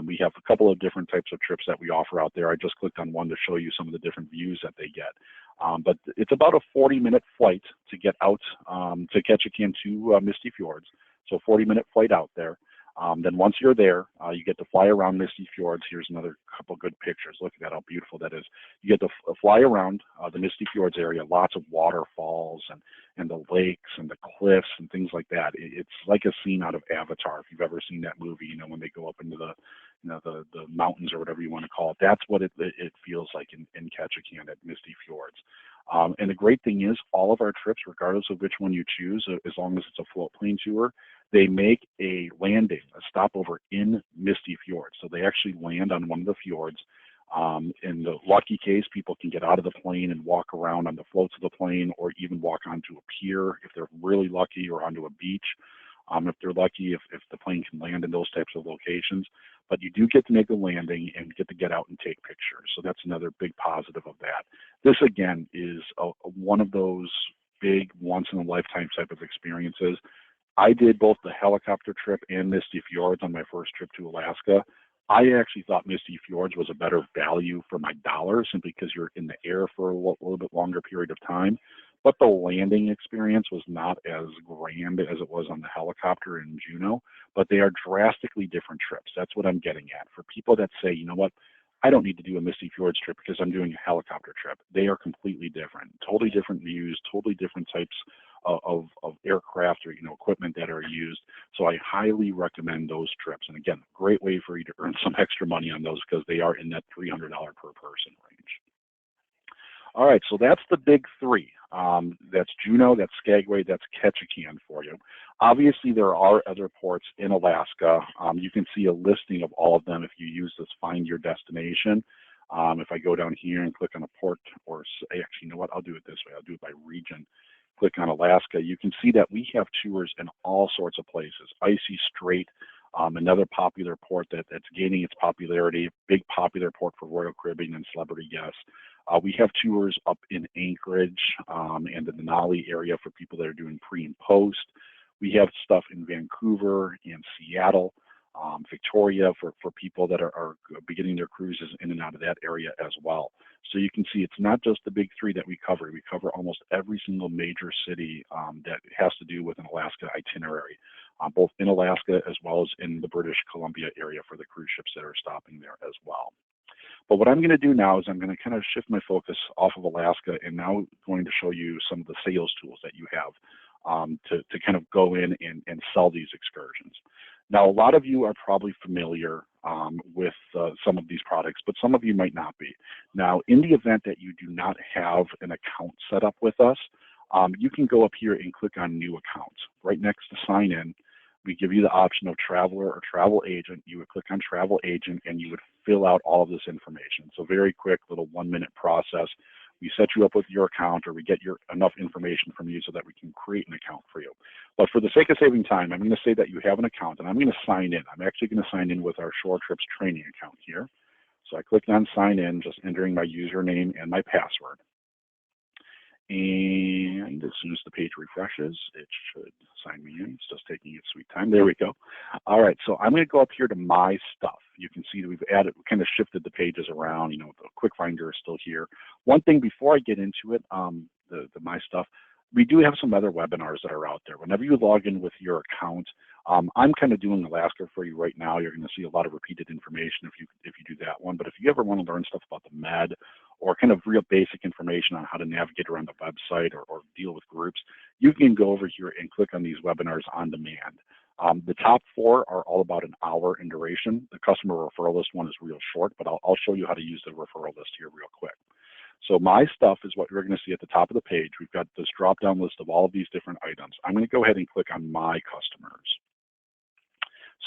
We have a couple of different types of trips that we offer out there. I just clicked on one to show you some of the different views that they get. But it's about a 40-minute flight to get out to Ketchikan to Misty Fjords. So 40-minute flight out there. Then once you're there, you get to fly around Misty Fjords. Here's another couple good pictures. Look at that, how beautiful that is. You get to fly around the Misty Fjords area, lots of waterfalls and the lakes and the cliffs and things like that. It's like a scene out of Avatar, if you've ever seen that movie, when they go up into the mountains or whatever you want to call it. That's what it feels like in Ketchikan at Misty Fjords. And the great thing is all of our trips, regardless of which one you choose, as long as it's a float plane tour, they make a landing, a stopover in Misty Fjords. So they actually land on one of the fjords. In the lucky case, people can get out of the plane and walk around on the floats of the plane, or even walk onto a pier if they're really lucky, or onto a beach. If they're lucky, if the plane can land in those types of locations. But you do get to make a landing and get out and take pictures. So that's another big positive of that. This, again, is one of those big once-in-a-lifetime type of experiences. I did both the helicopter trip and Misty Fjords on my first trip to Alaska. I actually thought Misty Fjords was a better value for my dollar, simply because you're in the air for a little bit longer period of time. But the landing experience was not as grand as it was on the helicopter in Juneau, but they are drastically different trips. That's what I'm getting at. For people that say, you know what, I don't need to do a Misty Fjords trip because I'm doing a helicopter trip. They are completely different, totally different views, totally different types of aircraft or equipment that are used. So I highly recommend those trips. And again, great way for you to earn some extra money on those, because they are in that $300 per person range. All right, so that's the big three. That's Juneau, that's Skagway, that's Ketchikan for you. Obviously, there are other ports in Alaska. You can see a listing of all of them if you use this Find Your Destination. If I go down here and click on a port, or actually, you know what, I'll do it this way. I'll do it by region. Click on Alaska. You can see that we have tours in all sorts of places. Icy Strait, another popular port that's gaining its popularity, big popular port for Royal Caribbean and celebrity guests. We have tours up in Anchorage and the Denali area for people that are doing pre and post. We have stuff in Vancouver and Seattle, Victoria for people that are beginning their cruises in and out of that area as well. So you can see it's not just the big three that we cover. We cover almost every single major city that has to do with an Alaska itinerary, both in Alaska as well as in the British Columbia area for the cruise ships that are stopping there as well. But what I'm going to do now is I'm going to kind of shift my focus off of Alaska, and now going to show you some of the sales tools that you have to kind of go in and sell these excursions. Now, a lot of you are probably familiar with some of these products, but some of you might not be. Now, in the event that you do not have an account set up with us, you can go up here and click on New Account. Right next to Sign In, we give you the option of Traveler or Travel Agent. You would click on Travel Agent and you would fill out all of this information. So very quick, little 1-minute process. We set you up with your account, or we get enough information from you so that we can create an account for you. But for the sake of saving time, I'm going to say that you have an account, and I'm going to sign in. I'm actually going to sign in with our ShoreTrips training account here. So I clicked on Sign In, just entering my username and my password. And as soon as the page refreshes, it should sign me in. It's just taking its sweet time. There we go. All right, so I'm going to go up here to My Stuff. You can see that we've kind of shifted the pages around. The Quick Finder is still here. One thing before I get into it, the My Stuff, we do have some other webinars that are out there. Whenever you log in with your account, I'm kind of doing Alaska for you right now. You're going to see a lot of repeated information if you do that one. But if you ever want to learn stuff about the Med, or kind of real basic information on how to navigate around the website or deal with groups, you can go over here and click on these webinars on demand. The top 4 are all about an hour in duration. The customer referral list one is real short, but I'll show you how to use the referral list here real quick. So My Stuff is what you're going to see at the top of the page. We've got this drop-down list of all of these different items. I'm going to go ahead and click on My Customers.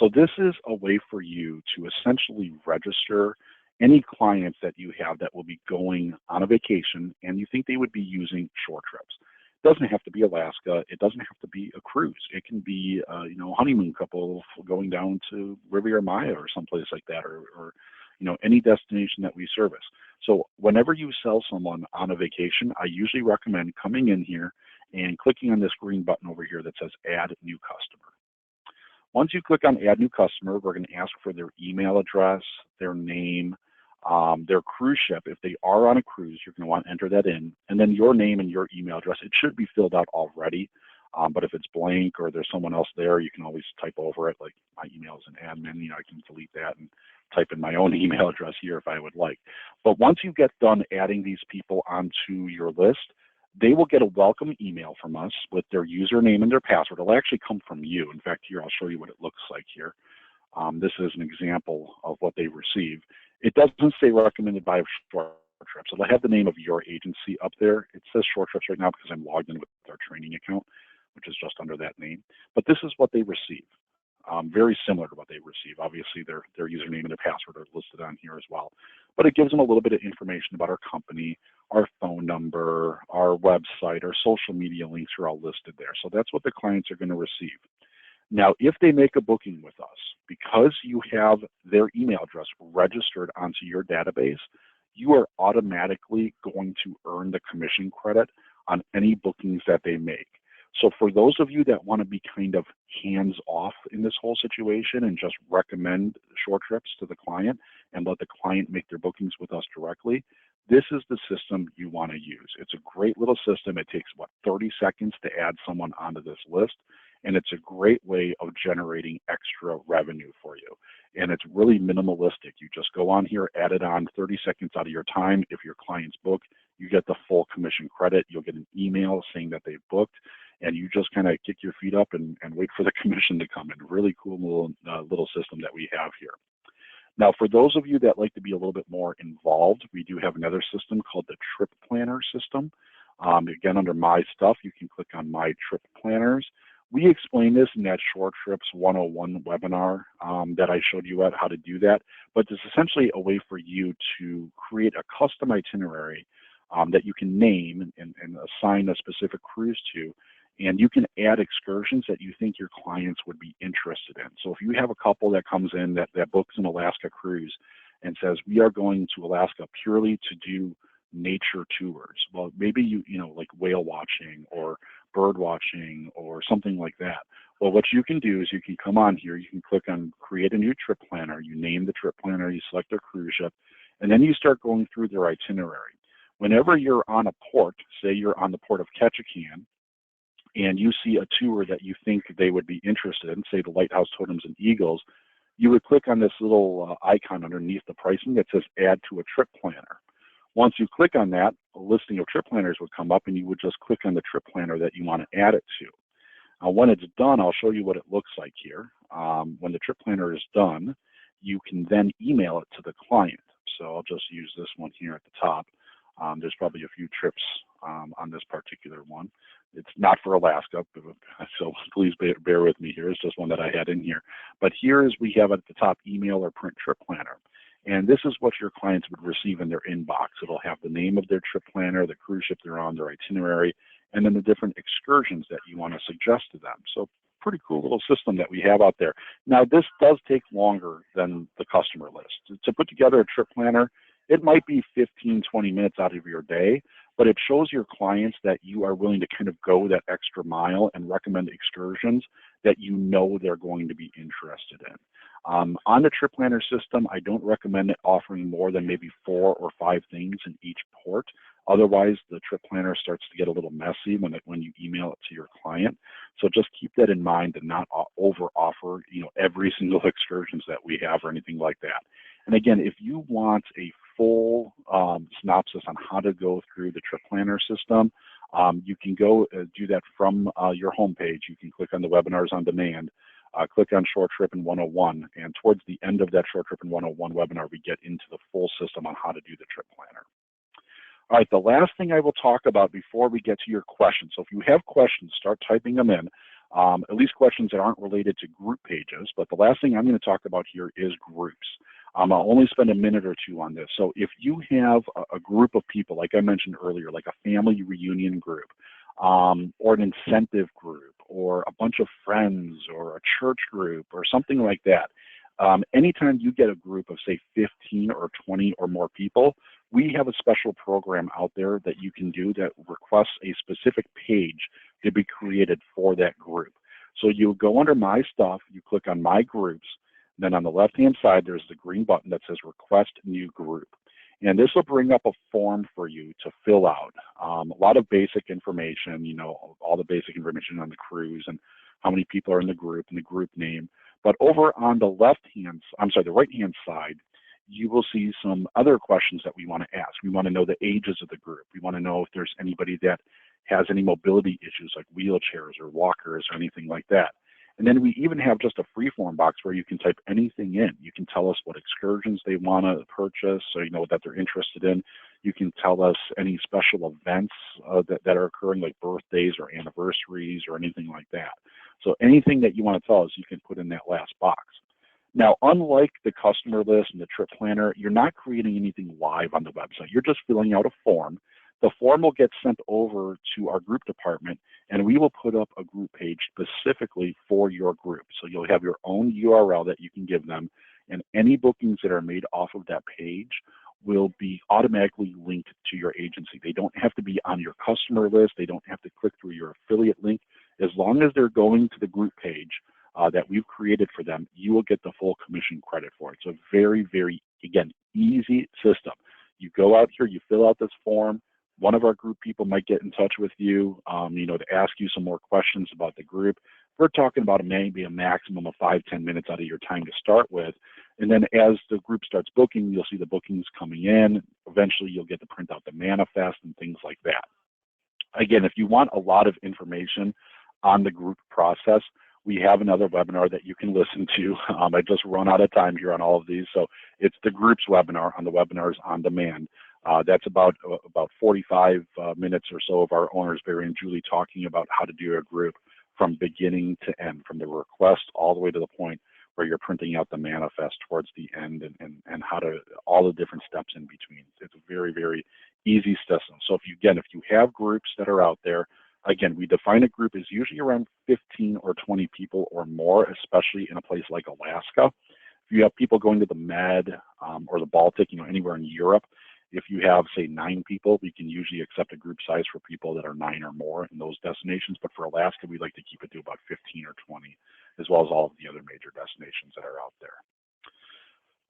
So this is a way for you to essentially register any clients that you have that will be going on a vacation and you think they would be using ShoreTrips. It doesn't have to be Alaska. It doesn't have to be a cruise. It can be, a honeymoon couple going down to Riviera Maya or someplace like that, or any destination that we service. So whenever you sell someone on a vacation, I usually recommend coming in here and clicking on this green button over here that says Add New Customer. Once you click on Add New Customer, we're going to ask for their email address, their name, their cruise ship. If they are on a cruise, you're going to want to enter that in, and then your name and your email address. It should be filled out already, but if it's blank or there's someone else there, you can always type over it. Like my email is an admin, I can delete that and type in my own email address here if I would like. But once you get done adding these people onto your list, they will get a welcome email from us with their username and their password. It'll actually come from you. In fact, here, I'll show you what it looks like here. This is an example of what they receive. It doesn't say recommended by ShoreTrips. It'll have the name of your agency up there. It says ShoreTrips right now because I'm logged in with our training account, which is just under that name. But this is what they receive. Very similar to what they receive. Obviously, their username and their password are listed on here as well. But it gives them a little bit of information about our company, our phone number, our website, our social media links are all listed there. So that's what the clients are going to receive. Now, if they make a booking with us, because you have their email address registered onto your database, you are automatically going to earn the commission credit on any bookings that they make. So for those of you that want to be kind of hands-off in this whole situation and just recommend ShoreTrips to the client and let the client make their bookings with us directly, this is the system you want to use. It's a great little system. It takes, 30 seconds to add someone onto this list, and it's a great way of generating extra revenue for you. And it's really minimalistic. You just go on here, add it on 30 seconds out of your time. If your clients book, you get the full commission credit. You'll get an email saying that they've booked, and you just kind of kick your feet up and wait for the commission to come in. Really cool little system that we have here. Now, for those of you that like to be a little bit more involved, we do have another system called the Trip Planner system. Again, under My Stuff, you can click on My Trip Planners. We explained this in that ShoreTrips 101 webinar that I showed you how to do that, but it's essentially a way for you to create a custom itinerary that you can name and assign a specific cruise to, and you can add excursions that you think your clients would be interested in. So if you have a couple that comes in that books an Alaska cruise and says, we are going to Alaska purely to do nature tours. Well, maybe you like whale watching or bird watching or something like that. Well, what you can do is you can come on here, you can click on create a new trip planner, you name the trip planner, you select their cruise ship, and then you start going through their itinerary. Whenever you're on a port, say you're on the port of Ketchikan, and you see a tour that you think they would be interested in, say the Lighthouse Totems and Eagles, you would click on this little icon underneath the pricing that says add to a trip planner. Once you click on that, a listing of trip planners would come up, and you would just click on the trip planner that you want to add it to. When it's done, I'll show you what it looks like here. When the trip planner is done, you can then email it to the client. So I'll just use this one here at the top. There's probably a few trips on this particular one. It's not for Alaska, so please bear with me here. It's just one that I had in here. But here is we have at the top email or print trip planner. And this is what your clients would receive in their inbox. It'll have the name of their trip planner, the cruise ship they're on, their itinerary, and then the different excursions that you want to suggest to them. So pretty cool little system that we have out there. Now, this does take longer than the customer list. To put together a trip planner, it might be 15, 20 minutes out of your day, but it shows your clients that you are willing to kind of go that extra mile and recommend excursions that you know they're going to be interested in. On the trip planner system, I don't recommend it offering more than maybe 4 or 5 things in each port. Otherwise, the trip planner starts to get a little messy when you email it to your client. So just keep that in mind and not over offer every single excursions that we have or anything like that. And again, if you want a full synopsis on how to go through the trip planner system, you can go do that from your homepage. You can click on the webinars on demand, click on Short Trip in 101, and towards the end of that Short Trip in 101 webinar, we get into the full system on how to do the trip planner. All right, the last thing I will talk about before we get to your questions. So if you have questions, start typing them in, at least questions that aren't related to group pages. But the last thing I'm going to talk about here is groups. I'll only spend a minute or two on this. So if you have a group of people, like I mentioned earlier, like a family reunion group, or an incentive group, or a bunch of friends, or a church group, or something like that, anytime you get a group of, say, 15 or 20 or more people, We have a special program out there that you can do that requests a specific page to be created for that group. So you go under My Stuff, you click on My Groups, then on the left-hand side, there's the green button that says Request New Group. And this will bring up a form for you to fill out. A lot of basic information, all the basic information on the cruise and how many people are in the group and the group name. But over on the the right-hand side, you will see some other questions that we want to ask. We want to know the ages of the group. We want to know if there's anybody that has any mobility issues like wheelchairs or walkers or anything like that. And then we even have just a free form box where you can type anything in. You can tell us what excursions they want to purchase, so you know that they're interested in. You can tell us any special events that are occurring, like birthdays or anniversaries or anything like that. So anything that you want to tell us, you can put in that last box. Now, unlike the customer list and the trip planner, you're not creating anything live on the website. You're just filling out a form. The form will get sent over to our group department, and we will put up a group page specifically for your group. So you'll have your own URL that you can give them, and any bookings that are made off of that page will be automatically linked to your agency. They don't have to be on your customer list. They don't have to click through your affiliate link. As long as they're going to the group page that we've created for them, you will get the full commission credit for it. It's a very, very, again, easy system. You go out here, you fill out this form. One of our group people might get in touch with you, to ask you some more questions about the group. We're talking about maybe a maximum of 5-10 minutes out of your time to start with. And then as the group starts booking, you'll see the bookings coming in. Eventually, you'll get to print out the manifest and things like that. Again, if you want a lot of information on the group process, we have another webinar that you can listen to. I just run out of time here on all of these. So it's the groups webinar on the Webinars on Demand. That's about 45 minutes or so of our owners, Barry and Julie, talking about how to do a group from beginning to end, from the request all the way to the point where you're printing out the manifest towards the end, and how to, all the different steps in between. It's a very, very easy system. So if you have groups that are out there, again, we define a group as usually around 15 or 20 people or more, especially in a place like Alaska. If you have people going to the Med or the Baltic, anywhere in Europe, if you have, say, 9 people, we can usually accept a group size for people that are 9 or more in those destinations. But for Alaska, we like to keep it to about 15 or 20, as well as all of the other major destinations that are out there.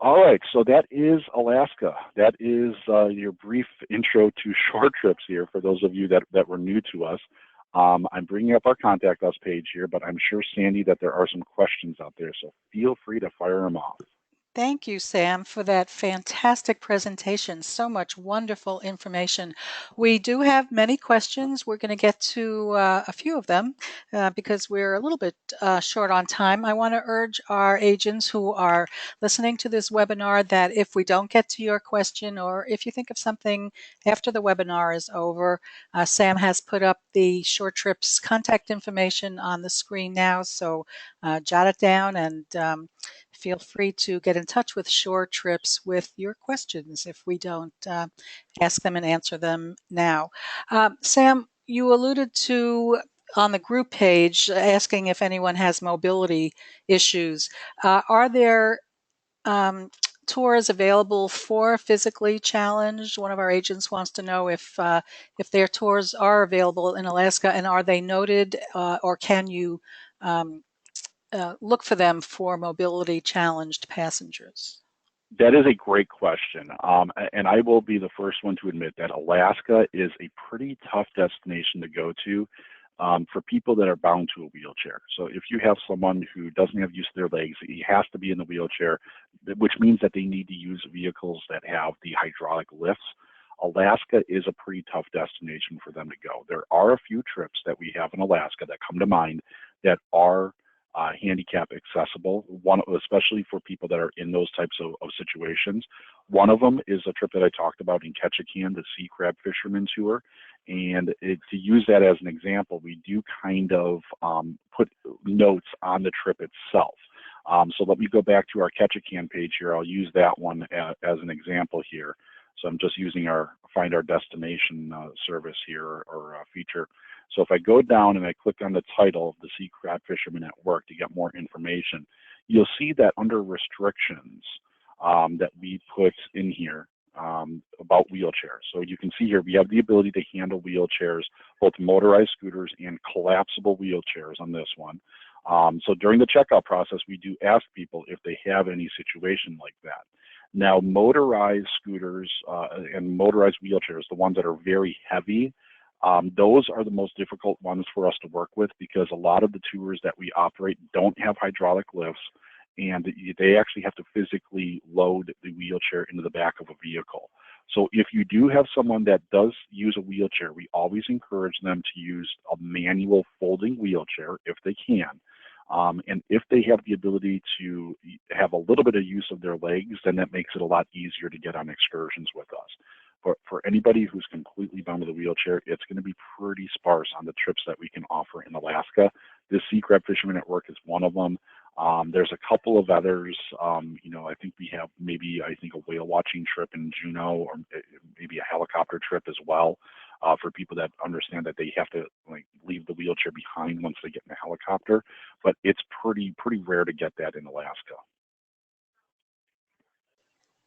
All right, so that is Alaska. That is your brief intro to ShoreTrips here for those of you that were new to us. I'm bringing up our contact us page here, but I'm sure, Sandy, that there are some questions out there, so feel free to fire them off. Thank you, Sam, for that fantastic presentation. So much wonderful information. We do have many questions. We're going to get to a few of them because we're a little bit short on time. I want to urge our agents who are listening to this webinar that if we don't get to your question, or if you think of something after the webinar is over, Sam has put up the ShoreTrips contact information on the screen now, so jot it down and feel free to get in touch with ShoreTrips with your questions if we don't ask them and answer them now. Sam, you alluded to on the group page asking if anyone has mobility issues. Are there tours available for physically challenged? One of our agents wants to know if their tours are available in Alaska, and are they noted, or can you look for them for mobility challenged passengers? That is a great question. And I will be the first one to admit that Alaska is a pretty tough destination to go to for people that are bound to a wheelchair. So if you have someone who doesn't have use of their legs, he has to be in the wheelchair, which means that they need to use vehicles that have the hydraulic lifts. Alaska is a pretty tough destination for them to go. There are a few trips that we have in Alaska that come to mind that are handicap accessible, one especially for people that are in those types of situations. One of them is a trip that I talked about in Ketchikan, the sea crab fisherman tour. And to use that as an example, we do kind of put notes on the trip itself. So let me go back to our Ketchikan page here. I'll use that one as an example here. So I'm just using our Find Our Destination service here, or feature. So if I go down and I click on the title of the Sea Crab Fisherman at Work to get more information, you'll see that under restrictions that we put in here, about wheelchairs. So you can see here we have the ability to handle wheelchairs, both motorized scooters and collapsible wheelchairs on this one. So during the checkout process, we do ask people if they have any situation like that. Now, motorized scooters and motorized wheelchairs, the ones that are very heavy, those are the most difficult ones for us to work with because a lot of the tours that we operate don't have hydraulic lifts, and they actually have to physically load the wheelchair into the back of a vehicle. So if you do have someone that does use a wheelchair, we always encourage them to use a manual folding wheelchair if they can. And if they have the ability to have a little bit of use of their legs, then that makes it a lot easier to get on excursions with us. But for anybody who's completely bound to the wheelchair, it's going to be pretty sparse on the trips that we can offer in Alaska. This Sea Crab Fisherman Network is one of them. There's a couple of others. I think we have maybe, a whale watching trip in Juneau, or maybe a helicopter trip as well, for people that understand that they have to leave the wheelchair behind once they get in the helicopter. But it's pretty rare to get that in Alaska.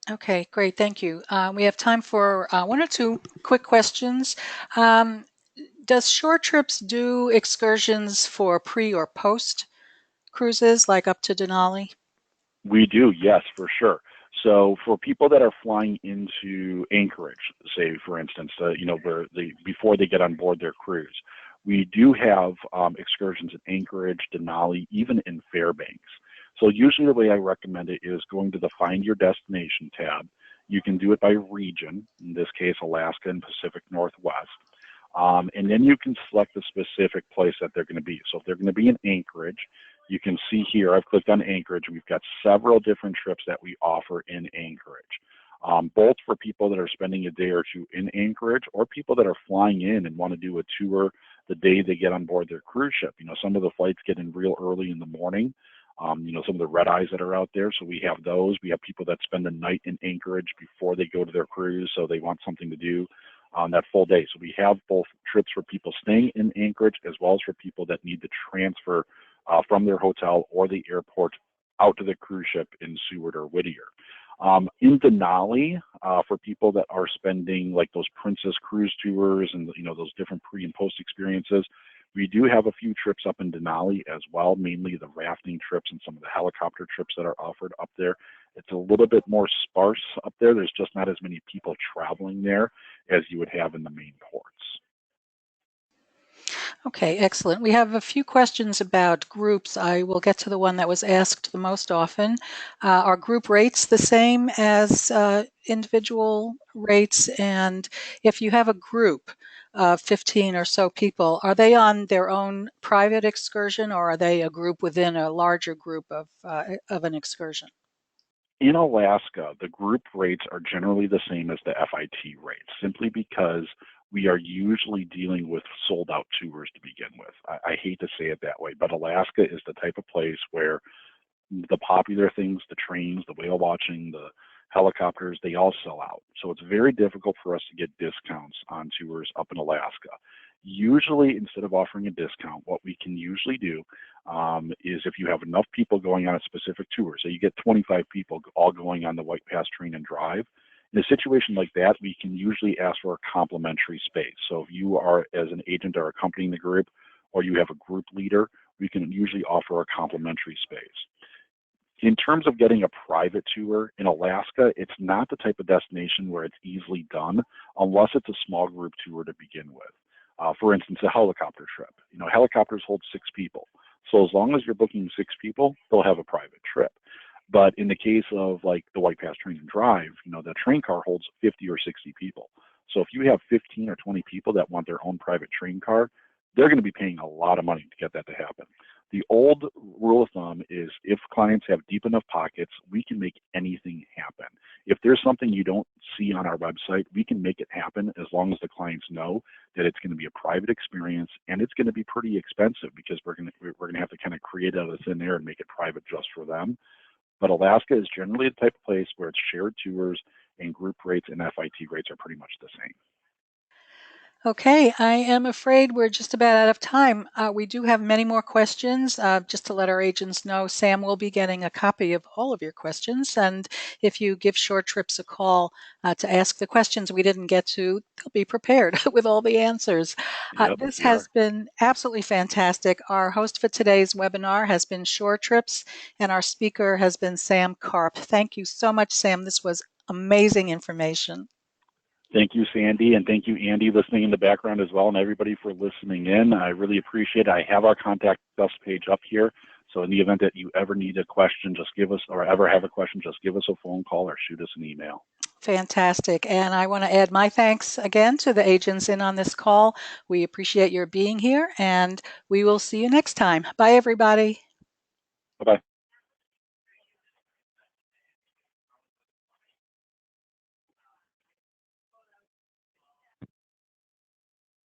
Okay, great. Thank you. We have time for one or two quick questions. Does ShoreTrips do excursions for pre or post cruises, like up to Denali? We do, yes, for sure. So for people that are flying into Anchorage, say for instance, before they get on board their cruise, we do have excursions in Anchorage, Denali, even in Fairbanks. So usually the way I recommend it is going to the Find Your Destination tab. You can do it by region, in this case Alaska and Pacific Northwest. And then you can select the specific place that they're going to be. So if they're going to be in Anchorage, you can see here, I've clicked on Anchorage. We've got several different trips that we offer in Anchorage, both for people that are spending a day or two in Anchorage or people that are flying in and want to do a tour the day they get on board their cruise ship. Some of the flights get in real early in the morning. Some of the red eyes that are out there. So we have those. We have people that spend the night in Anchorage before they go to their cruise, so they want something to do on that full day. So we have both trips for people staying in Anchorage as well as for people that need to transfer from their hotel or the airport out to the cruise ship in Seward or Whittier. In Denali, for people that are spending like those Princess Cruise tours and those different pre and post experiences, we do have a few trips up in Denali as well, mainly the rafting trips and some of the helicopter trips that are offered up there. It's a little bit more sparse up there. There's just not as many people traveling there as you would have in the main ports. Okay, excellent. We have a few questions about groups. I will get to the one that was asked the most often. Are group rates the same as individual rates? And if you have a group of 15 or so people, are they on their own private excursion, or are they a group within a larger group of an excursion? In Alaska, the group rates are generally the same as the FIT rates, simply because we are usually dealing with sold out tours to begin with. I hate to say it that way, but Alaska is the type of place where the popular things, the trains, the whale watching, the helicopters, they all sell out. So it's very difficult for us to get discounts on tours up in Alaska. Usually, instead of offering a discount, what we can usually do is if you have enough people going on a specific tour, so you get 25 people all going on the White Pass Train and Drive, in a situation like that, we can usually ask for a complimentary space. So if you are, as an agent, are accompanying the group, or you have a group leader, we can usually offer a complimentary space. In terms of getting a private tour in Alaska, it's not the type of destination where it's easily done unless it's a small group tour to begin with. For instance, a helicopter trip. Helicopters hold 6 people. So as long as you're booking 6 people, they'll have a private trip. But in the case of like the White Pass Train and Drive, the train car holds 50 or 60 people. So if you have 15 or 20 people that want their own private train car, they're going to be paying a lot of money to get that to happen. The old rule of thumb is if clients have deep enough pockets, we can make anything happen. If there's something you don't see on our website, we can make it happen as long as the clients know that it's going to be a private experience, and it's going to be pretty expensive because we're going to have to kind of create out of thin air and make it private just for them. But Alaska is generally the type of place where it's shared tours, and group rates and FIT rates are pretty much the same. Okay, I am afraid we're just about out of time. We do have many more questions. Just to let our agents know, Sam will be getting a copy of all of your questions. And if you give Short Trips a call to ask the questions we didn't get to, they'll be prepared with all the answers. Yep, This we has are. been absolutely fantastic. Our host for today's webinar has been Short Trips, and our speaker has been Sam Karp. Thank you so much, Sam. This was amazing information. Thank you, Sandy, and thank you, Andy, listening in the background as well, and everybody for listening in. I really appreciate it. I have our contact us page up here, so in the event that you ever need a question, just give us, or ever have a question, just give us a phone call or shoot us an email. Fantastic. And I want to add my thanks again to the agents in on this call. We appreciate your being here, and we will see you next time. Bye, everybody. Bye-bye.